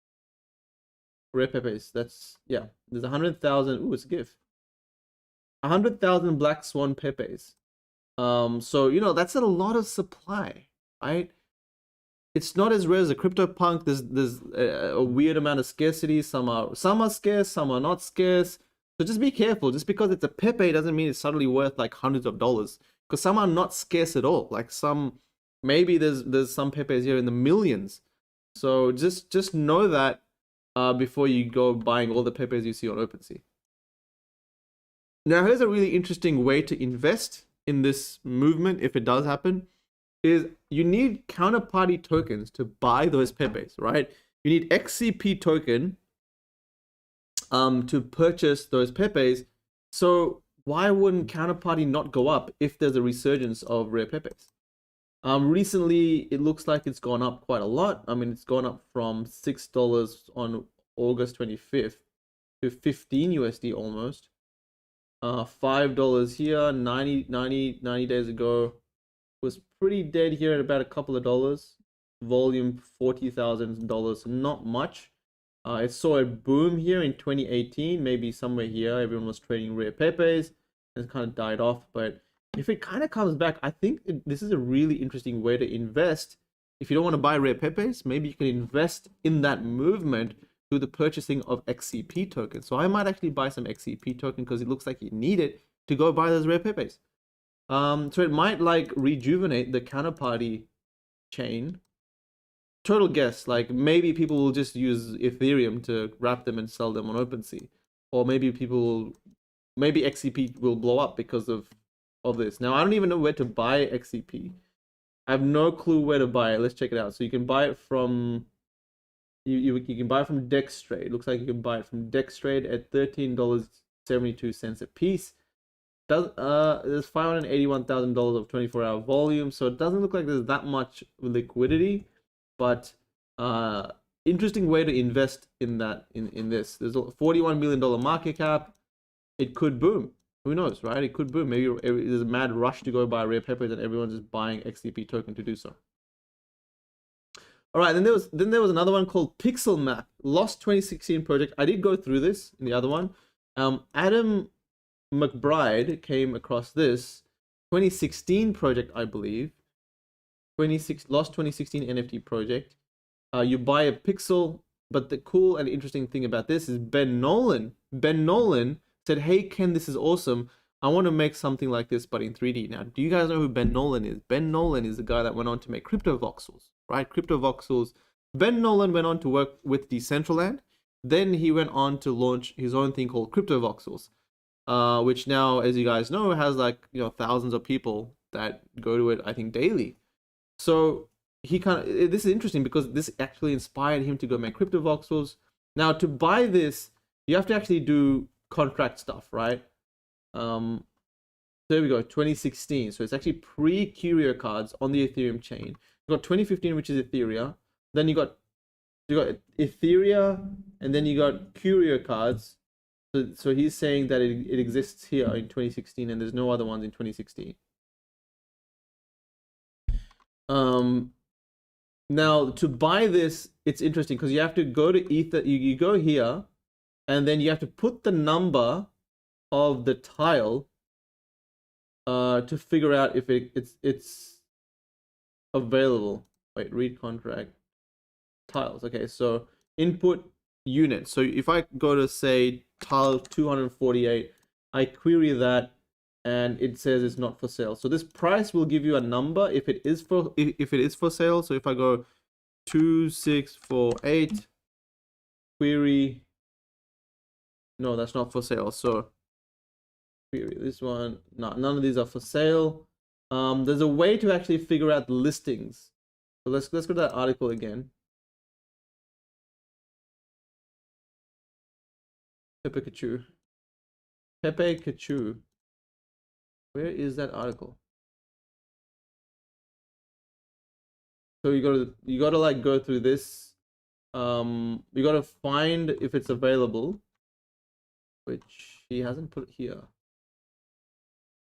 Rare Pepes. That's, yeah. There's 100,000. Ooh, it's a gift. 100,000 Black Swan Pepes. So, you know, that's a lot of supply, right? It's not as rare as a CryptoPunk. There's a weird amount of scarcity. Some are scarce, some are not scarce. So just be careful. Just because it's a Pepe doesn't mean it's suddenly worth like hundreds of dollars. Because some are not scarce at all. Like some, maybe there's some Pepes here in the millions. So just know that before you go buying all the Pepes you see on OpenSea. Now here's a really interesting way to invest in this movement, if it does happen, is you need counterparty tokens to buy those Pepes, right? You need XCP token to purchase those Pepes. So why wouldn't counterparty not go up if there's a resurgence of rare Pepes? Recently, it looks like it's gone up quite a lot. I mean, it's gone up from $6 on August 25th to 15 USD almost. $5 here, 90 days ago was pretty dead here at about a couple of dollars. Volume $40,000, not much. It saw a boom here in 2018, maybe somewhere here. Everyone was trading rare Pepes and it kind of died off. But if it kind of comes back, I think this is a really interesting way to invest. If you don't want to buy rare Pepes, maybe you can invest in that movement through the purchasing of XCP tokens. So I might actually buy some XCP token because it looks like you need it to go buy those rare Pepes. So it might like rejuvenate the counterparty chain. Total guess, like maybe people will just use Ethereum to wrap them and sell them on OpenSea. Or maybe maybe XCP will blow up because of this. Now I don't even know where to buy XCP. I have no clue where to buy it. Let's check it out. So you can buy it from you can buy it from Dextrade. It looks like you can buy it from Dextrade at $13.72 a piece. There's $581,000 of 24-hour volume, so it doesn't look like there's that much liquidity, but interesting way to invest in this. There's a $41 million market cap. It could boom. Who knows, right? It could boom. Maybe there's a mad rush to go buy rare Peppers and everyone's just buying XCP token to do so. All right, then there was another one called Pixel Map, Lost 2016 project. I did go through this in the other one. Adam McBride came across this 2016 project, I believe. Lost 2016 NFT project. You buy a pixel, but the cool and interesting thing about this is Ben Nolan said, "Hey Ken, this is awesome. I want to make something like this, but in 3D." Now, do you guys know who Ben Nolan is? Ben Nolan is the guy that went on to make CryptoVoxels, right? CryptoVoxels. Ben Nolan went on to work with Decentraland. Then he went on to launch his own thing called CryptoVoxels, which now, as you guys know, has like, you know, thousands of people that go to it, I think, daily. So he this is interesting because this actually inspired him to go make CryptoVoxels. Now to buy this, you have to actually do contract stuff, right? So there we go, 2016. So it's actually pre-Curio cards on the Ethereum chain. You got 2015, which is Ethereum. Then you got Ethereum, and then you got Curio cards. So he's saying that it exists here in 2016, and there's no other ones in 2016. Now to buy this, it's interesting because you have to go to Ether. You go here, and then you have to put the number of the tile to figure out if it's available. Wait, read contract tiles. Okay, so input unit. So if I go to say tile 248, I query that, and it says it's not for sale. So this price will give you a number if it is for sale. So if I go 2648 query, no, that's not for sale. So query this one. No, none of these are for sale. There's a way to actually figure out the listings. So let's go to that article again. Pepe Kachu. Pepe Kachu. Where is that article? So you gotta like go through this. You gotta find if it's available, which he hasn't put here.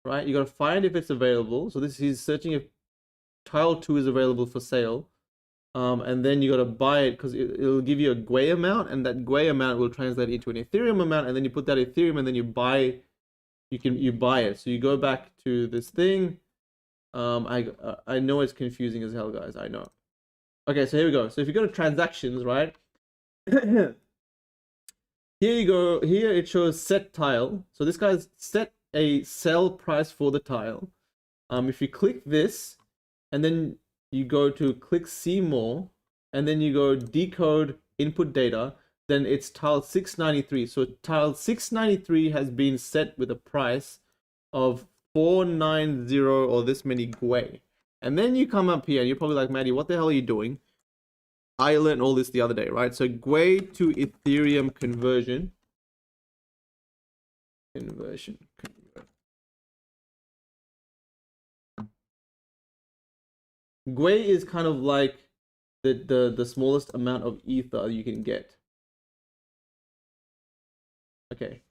Right? You gotta find if it's available. So he's searching if tile 2 is available for sale. And then you gotta buy it because it'll give you a GIVEAWAY amount, and that GIVEAWAY amount will translate into an Ethereum amount, and then you put that Ethereum, and then you buy. You buy it. So you go back to this thing. I know it's confusing as hell, guys. I know. Okay, so here we go. So if you go to transactions, right? Here you go. Here it shows set tile. So this guy's set a sell price for the tile. If you click this, and then you go to click see more, and then you go decode input data, then it's tile 693. So tile 693 has been set with a price of 490 or this many GIVEAWAY. And then you come up here and you're probably like, Maddie, what the hell are you doing? I learned all this the other day, right? So GIVEAWAY to Ethereum conversion. GIVEAWAY is kind of like the smallest amount of ether you can get. Okay,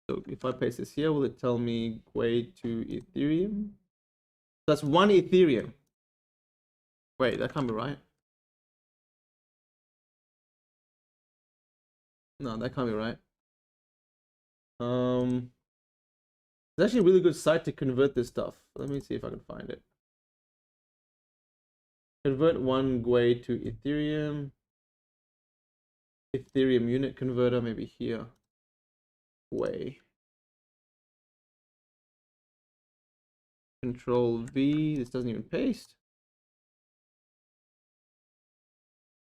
so if I paste this here, will it tell me GIVEAWAY to Ethereum? That's 1 Ethereum. Wait, that can't be right. No, that can't be right. It's actually a really good site to convert this stuff. Let me see if I can find it. Convert 1 GIVEAWAY to Ethereum. Ethereum unit converter, maybe here. GIVEAWAY. Control V. This doesn't even paste.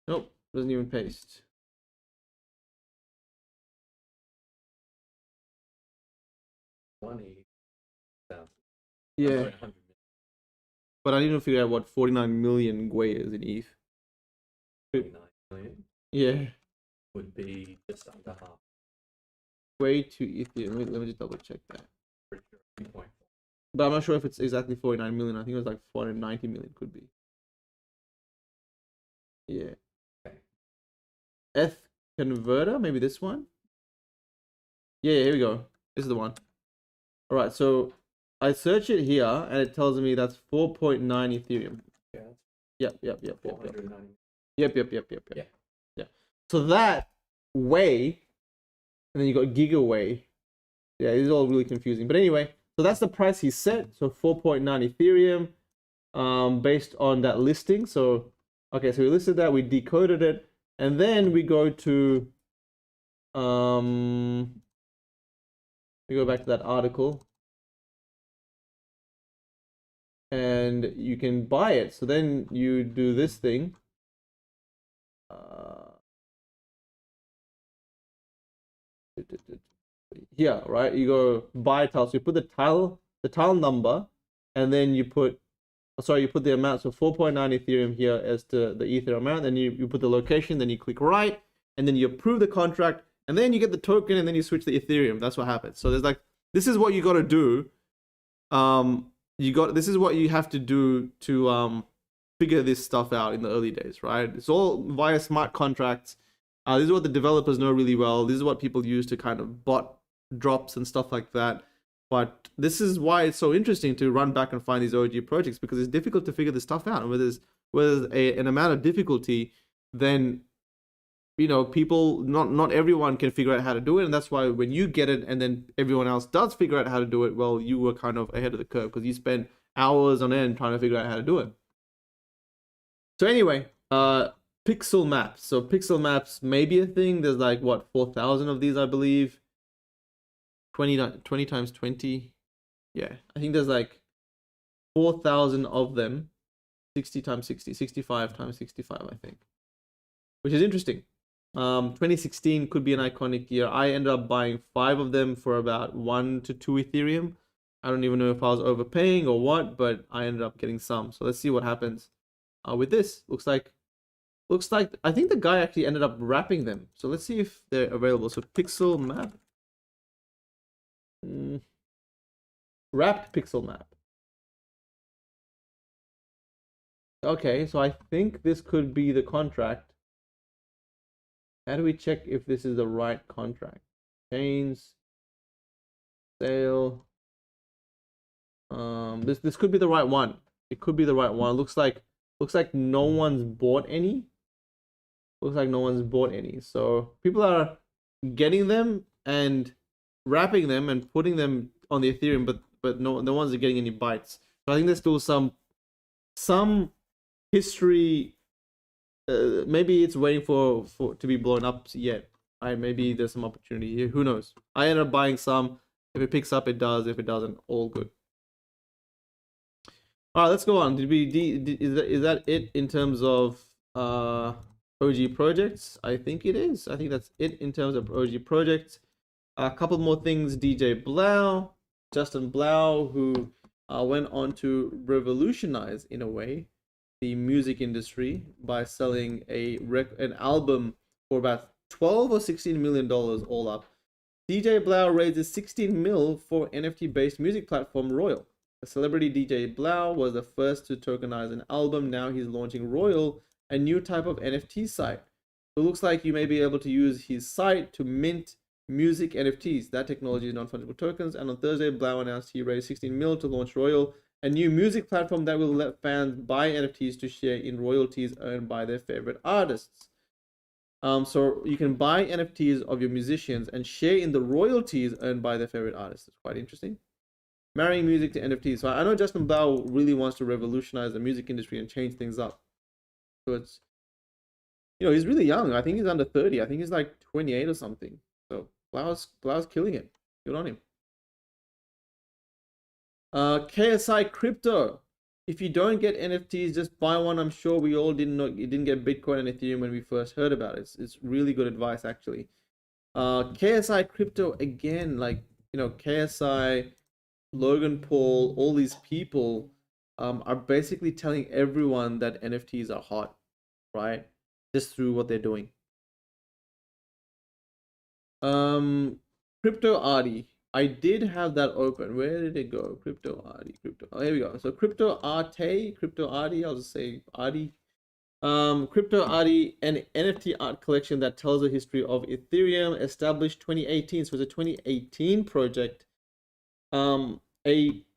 Nope, doesn't even paste. Yeah. But I need to figure out what 49 million GIVEAWAY is in ETH. 49 million? Yeah. Would be just under half. GIVEAWay to Ethereum. Let me just double check that. But I'm not sure if it's exactly 49 million. I think it was like 490 million could be. Yeah. Okay. Eth converter, maybe this one. Yeah, here we go. This is the one. All right, so I search it here and it tells me that's 4.9 Ethereum. Yeah. Yep. Yeah. Yeah. So that way, and then you got GIVEAWAY. Yeah, it's all really confusing. But anyway, so that's the price he set. So 4.9 Ethereum, based on that listing. So okay, so we listed that, we decoded it, and then we go to we go back to that article. And you can buy it. So then you do this thing. Here, right? You go buy tile. So you put the tile number, and then you put, you put the amount. So 4.9 Ethereum here as to the Ether amount. Then you put the location. Then you click right, and then you approve the contract, and then you get the token, and then you switch to Ethereum. That's what happens. So there's like, this is what you got to do. This is what you have to do to figure this stuff out in the early days, right? It's all via smart contracts. This is what the developers know really well. This is what people use to kind of bot drops and stuff like that. But this is why it's so interesting to run back and find these OG projects, because it's difficult to figure this stuff out. And where there's an amount of difficulty, then people, not everyone can figure out how to do it. And that's why when you get it and then everyone else does figure out how to do it, well, you were kind of ahead of the curve because you spent hours on end trying to figure out how to do it. So anyway, pixel maps. So pixel maps may be a thing. There's like, what, 4,000 of these, I believe. 20 times 20. Yeah, I think there's like 4,000 of them. 60 times 60, 65 times 65, I think. Which is interesting. 2016 could be an iconic year. I ended up buying 5 of them for about 1 to 2 Ethereum. I don't even know if I was overpaying or what, but I ended up getting some. So let's see what happens with this. Looks like I think the guy actually ended up wrapping them. So let's see if they're available. So pixel map. Wrapped pixel map. Okay, so I think this could be the contract. How do we check if this is the right contract? Chains, sale. This could be the right one. It could be the right one. Looks like no one's bought any. Looks like no one's bought any. So people are getting them and wrapping them and putting them on the Ethereum, but no one's getting any bites. So I think there's still some history. Maybe it's waiting for to be blown up yet. Right? Maybe there's some opportunity here. Who knows? I ended up buying some. If it picks up, it does. If it doesn't, all good. All right, let's go on. Is that it in terms of OG projects? I think it is. I think that's it in terms of OG projects. A couple more things. DJ Blau, Justin Blau, who went on to revolutionize, in a way, the music industry by selling an album for about $12 or $16 million all up. DJ Blau raises 16 mil for NFT-based music platform Royal. The celebrity DJ Blau was the first to tokenize an album. Now he's launching Royal, a new type of NFT site. So it looks like you may be able to use his site to mint music NFTs. That technology is non-fungible tokens. And on Thursday, Blau announced he raised 16 mil to launch Royal, a new music platform that will let fans buy NFTs to share in royalties earned by their favorite artists. So you can buy NFTs of your musicians and share in the royalties earned by their favorite artists. It's quite interesting. Marrying music to NFTs. So I know Justin Blau really wants to revolutionize the music industry and change things up. So it's, he's really young. I think he's under 30. I think he's like 28 or something. So Blau's killing it. Good on him. KSI Crypto. If you don't get NFTs, just buy one. I'm sure we all didn't know you didn't get Bitcoin and Ethereum when we first heard about it. It's really good advice, actually. KSI Crypto, again, like, KSI, Logan Paul, all these people are basically telling everyone that NFTs are hot, right? Just through what they're doing. CryptoArte. I did have that open. Where did it go? CryptoArte. Oh, here we go. So CryptoArte, I'll just say Artie. CryptoArte, an NFT art collection that tells the history of Ethereum, established 2018. So it's a 2018 project. A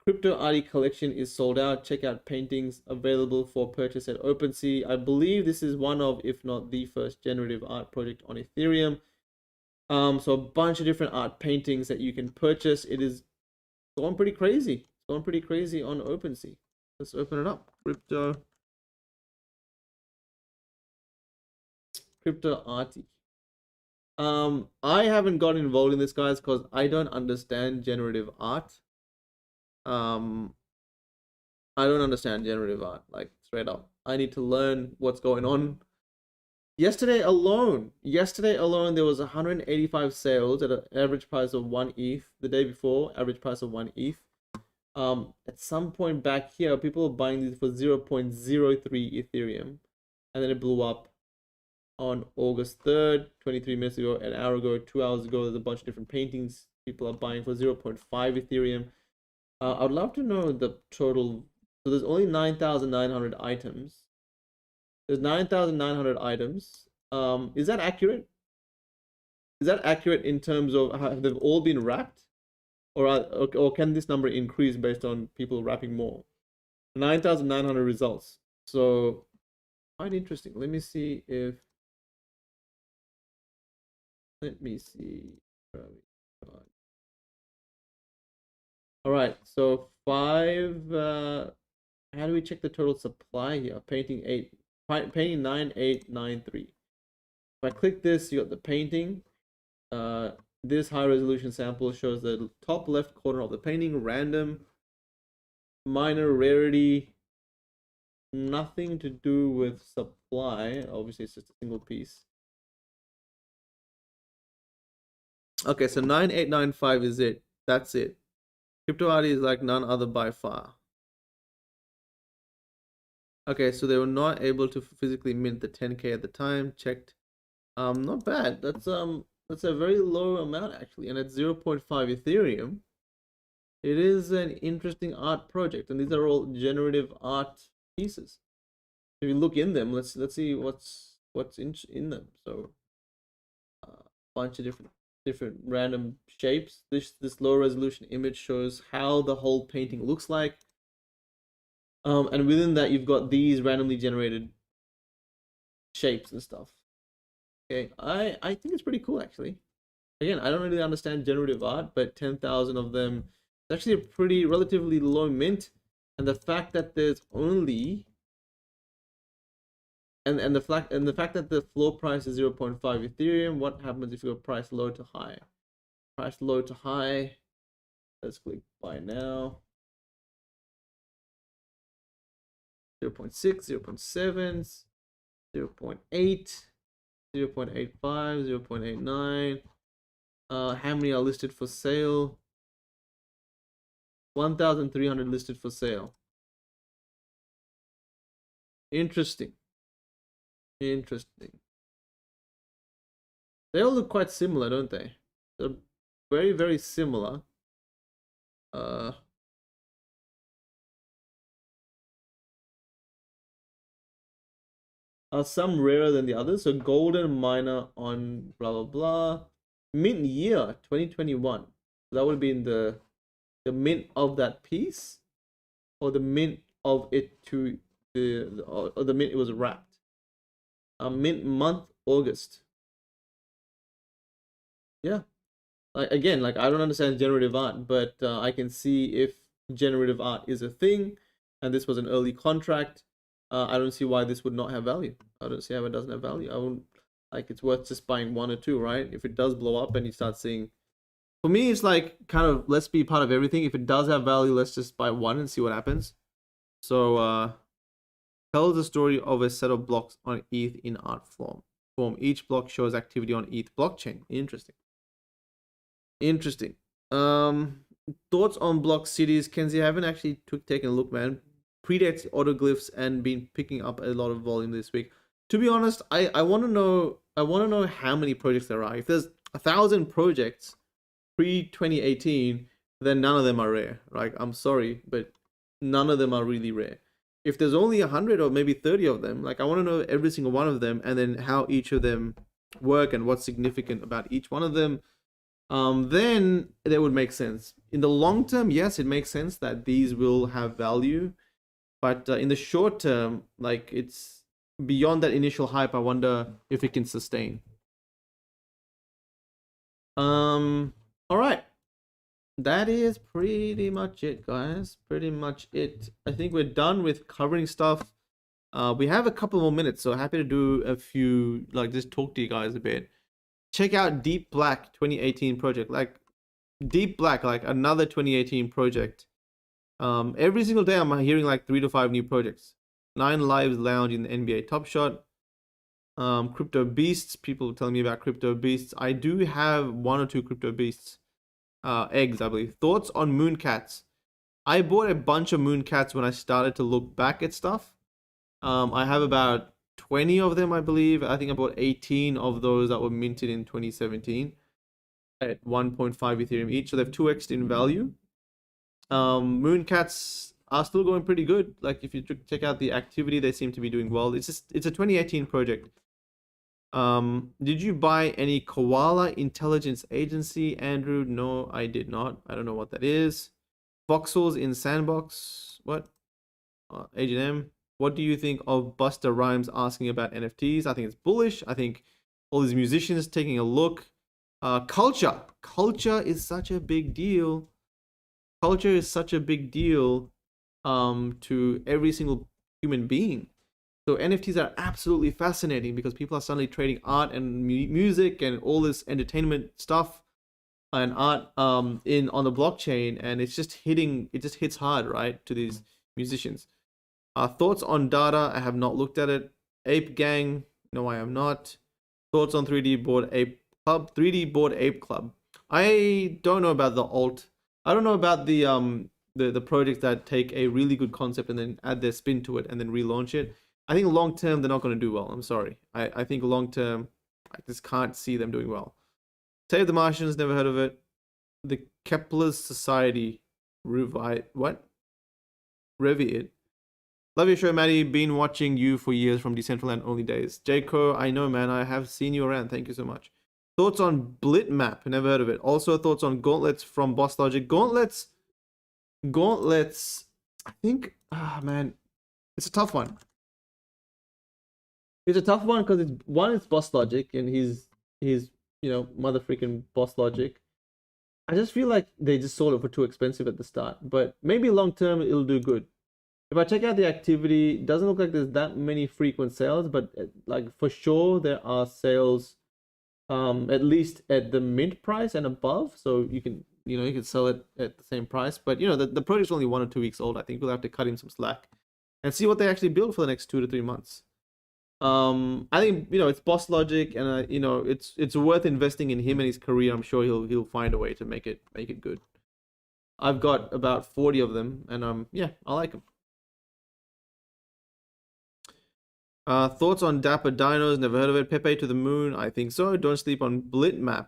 CryptoArte collection is sold out. Check out paintings available for purchase at OpenSea. I believe this is one of, if not the first, generative art project on Ethereum. So a bunch of different art paintings that you can purchase. It is going pretty crazy. It's going pretty crazy on OpenSea. Let's open it up. CryptoArte. I haven't gotten involved in this, guys, because I don't understand generative art. I don't understand generative art, like, straight up. I need to learn what's going on. Yesterday alone, there was 185 sales at an average price of 1 ETH. The day before, average price of 1 ETH. At some point back here, people were buying these for 0.03 Ethereum, and then it blew up. on August 3rd, 23 minutes ago, an hour ago, 2 hours ago. There's a bunch of different paintings people are buying for 0.5 Ethereum. I'd love to know the total. So there's only 9,900 items. There's 9,900 items. Is that accurate? Is that accurate in terms of have they've all been wrapped? Or can this number increase based on people wrapping more? 9,900 results. So quite interesting. Let me see. All right. So 5. How do we check the total supply here? Painting 9893. If I click this, you got the painting. This high resolution sample shows the top left corner of the painting, random, minor rarity, nothing to do with supply. Obviously, it's just a single piece. Okay, so 9895 is it. That's it. CryptoArte is like none other by far. Okay, so they were not able to physically mint the 10K at the time. Checked. Not bad. That's a very low amount actually, and at 0.5 Ethereum. It is an interesting art project, and these are all generative art pieces. If you look in them, let's see what's in them. So a bunch of different random shapes. This low resolution image shows how the whole painting looks like. And within that, you've got these randomly generated shapes and stuff. Okay, I think it's pretty cool actually. Again, I don't really understand generative art, but 10,000 of them, it's actually a pretty relatively low mint. And the fact that there's only and the fact that the floor price is 0.5 Ethereum, what happens if you go price low to high? Price low to high. Let's click buy now. 0.6, 0.7, 0.8, 0.85, 0.89. How many are listed for sale? 1,300 listed for sale. Interesting. Interesting. They all look quite similar, don't they? They're very, very similar. Are some rarer than the others? So golden miner on blah blah blah. Mint year 2021. That would have been the mint of that piece, or the mint of it to or the mint it was wrapped. Mint month August. Yeah, like again, like I don't understand generative art, but I can see if generative art is a thing, and this was an early contract. I don't see why this would not have value. I don't see how it doesn't have value. I won't, like, it's worth just buying 1 or 2, right? If it does blow up and you start seeing, for me, it's like kind of let's be part of everything. If it does have value, let's just buy 1 and see what happens. So tell the story of a set of blocks on ETH in art form. Each block shows activity on ETH blockchain. Interesting. Interesting. Thoughts on block cities? Kenzie, I haven't actually taken a look, man. Predates autoglyphs and been picking up a lot of volume this week. To be honest, I want to know how many projects there are. If there's 1,000 projects pre-2018, then none of them are rare. Right? I'm sorry, but none of them are really rare. If there's only 100 or maybe 30 of them, like I want to know every single one of them, and then how each of them work and what's significant about each one of them. Then that would make sense. In the long term, yes, it makes sense that these will have value. But in the short term, like it's beyond that initial hype. I wonder if it can sustain. All right. That is pretty much it, guys. Pretty much it. I think we're done with covering stuff. We have a couple more minutes, so happy to do a few, like just talk to you guys a bit. Check out Deep Black 2018 project. Like Deep Black, like another 2018 project. Every single day I'm hearing like 3 to 5 new projects. 9 Lives Lounge in the NBA Top Shot. Crypto Beasts. People telling me about Crypto Beasts. I do have 1 or 2 Crypto Beasts eggs, I believe. Thoughts on Mooncats? I bought a bunch of Mooncats when I started to look back at stuff. I have about 20 of them, I believe. I think about 18 of those that were minted in 2017 at 1.5 Ethereum each. So they've 2x'd in value. Mooncats are still going pretty good. Like if you check out the activity, they seem to be doing well. It's a 2018 project. Did you buy any Koala Intelligence Agency, Andrew? No, I did not. I don't know what that is. Voxels in Sandbox. What? Agent M. What do you think of Buster Rhymes asking about NFTs? I think it's bullish. I think all these musicians taking a look. Culture. Culture is such a big deal. Culture is such a big deal to every single human being. So NFTs are absolutely fascinating because people are suddenly trading art and music and all this entertainment stuff and art on the blockchain, and it just hits hard, right, to these musicians. Thoughts on data? I have not looked at it. Ape Gang? No, I am not. Thoughts on 3D Board Ape Club? 3D Board Ape Club. I don't know about the alt. I don't know about the projects that take a really good concept and then add their spin to it and then relaunch it. I think long term they're not going to do well. I'm sorry. I think long term I just can't see them doing well. Save the Martians, never heard of it. The Kepler's Society, Revied. Love your show, Maddie. Been watching you for years from Decentraland only days. Jayco, I know, man. I have seen you around. Thank you so much. Thoughts on Blitmap? Never heard of it. Also, thoughts on Gauntlets from Boss Logic. Gauntlets. I think, man, it's a tough one. It's a tough one because it's Boss Logic and he's mother freaking Boss Logic. I just feel like they just sold it for too expensive at the start, but maybe long term it'll do good. If I check out the activity, it doesn't look like there's that many frequent sales, but like for sure there are sales, at least at the mint price and above. So you can sell it at the same price. But the project's only 1 or 2 weeks old. I think we'll have to cut him some slack and see what they actually build for the next 2 to 3 months. I think it's Boss Logic, and it's worth investing in him and his career. I'm sure he'll find a way to make it good. I've got about 40 of them, and yeah, I like them. Thoughts on Dapper Dinos? Never heard of it. Pepe to the moon? I think so. Don't sleep on Blitmap.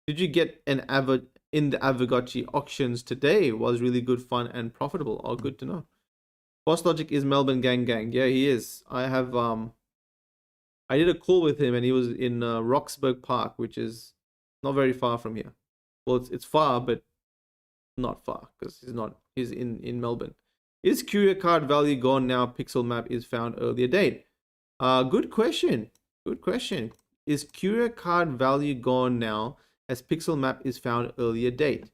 Did you get in the Aavegotchi auctions today? Was really good fun and profitable. Oh, good to know. Boss Logic is Melbourne gang. Yeah, he is. I did a call with him, and he was in Roxburgh Park, which is not very far from here. Well, it's far, but not far because he's in Melbourne. Is Curio Card value gone now? Pixel Map is found earlier date. Good question. Is Curio Card value gone now as Pixel Map is found earlier date?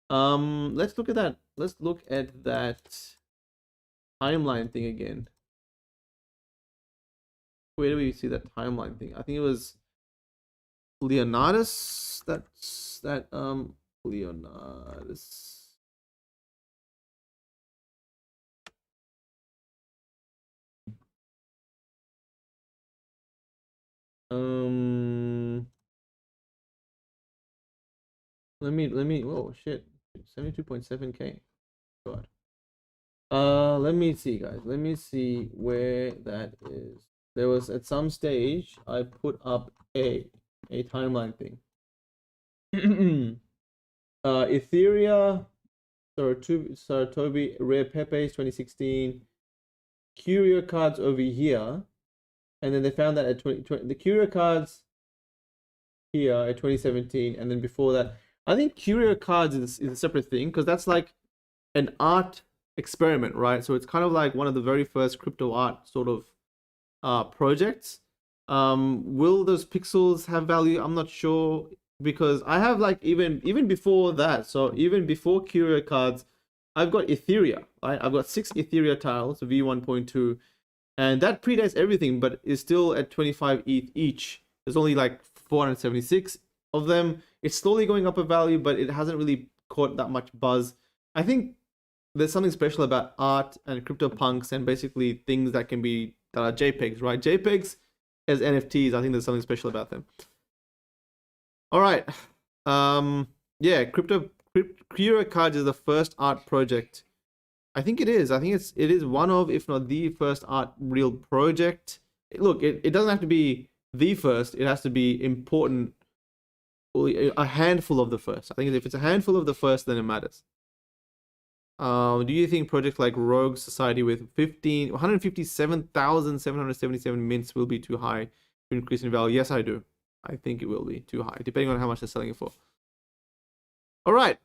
Let's look at that. Let's look at that timeline thing again. Where do we see that timeline thing? I think it was Leonardus. Leonardus. Let me. Oh shit, 72.7K. God. Let me see, guys. Let me see where that is. There was at some stage I put up a timeline thing. Ethereum, Saratobi, Rare Pepes 2016, Curio Cards over here, and then they found that at the Curio Cards here at 2017, and then before that, I think Curio Cards is a separate thing because that's like an art experiment, right? So it's kind of like one of the very first CryptoArte sort of projects. Will those pixels have value? I'm not sure, because I have like even before that, so even before Curio Cards, I've got Ethereum, right? I've got 6 Ethereum tiles, V1.2, and that predates everything, but is still at 25 ETH each. There's only like 476 of them. It's slowly going up in value, but it hasn't really caught that much buzz. I think there's something special about art and CryptoPunks and basically things that are JPEGs, right? JPEGs as NFTs, I think there's something special about them. All right. Yeah, Curio Cards is the first art project. I think it is. I think it is one of, if not the first art real project. look, it doesn't have to be the first. It has to be important. A handful of the first. I think if it's a handful of the first, then it matters. Do you think projects like Rogue Society with 157,777 mints will be too high to increase in value? Yes, I do. I think it will be too high, depending on how much they're selling it for. All right,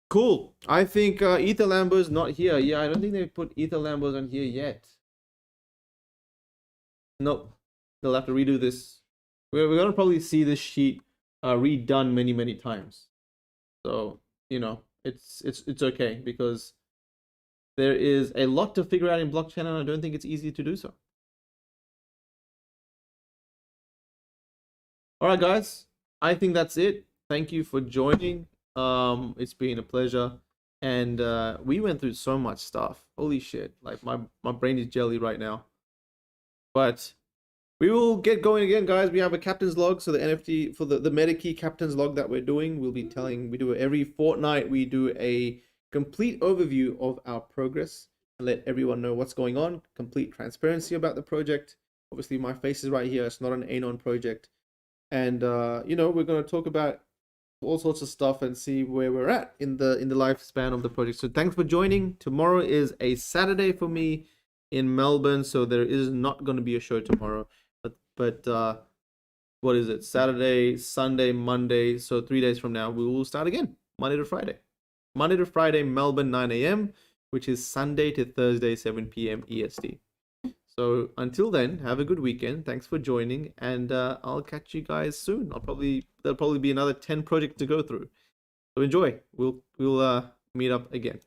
cool. I think Ether Lambos not here. Yeah, I don't think they put Ether Lambos on here yet. Nope, they'll have to redo this. We're gonna probably see this sheet redone many times. So you know, it's okay because there is a lot to figure out in blockchain, and I don't think it's easy to do so. All right, guys, I think that's it. Thank you for joining. It's been a pleasure, and we went through so much stuff. Holy shit! Like my brain is jelly right now. But we will get going again, guys. We have a captain's log, so the NFT for the MetaKey captain's log that we're doing, we'll be telling. We do it every fortnight. We do a complete overview of our progress and let everyone know what's going on. Complete transparency about the project. Obviously, my face is right here. It's not an Anon project. And you know, we're going to talk about all sorts of stuff and see where we're at in the lifespan of the project. So thanks for joining. Tomorrow is a Saturday for me in Melbourne, so there is not going to be a show tomorrow. But what is it? Saturday, Sunday, Monday. So 3 days from now, we will start again. Monday to Friday. Monday to Friday, Melbourne, 9 a.m., which is Sunday to Thursday, 7 p.m. EST. So until then, have a good weekend. Thanks for joining, and I'll catch you guys soon. There'll probably be another 10 projects to go through. So enjoy. We'll meet up again.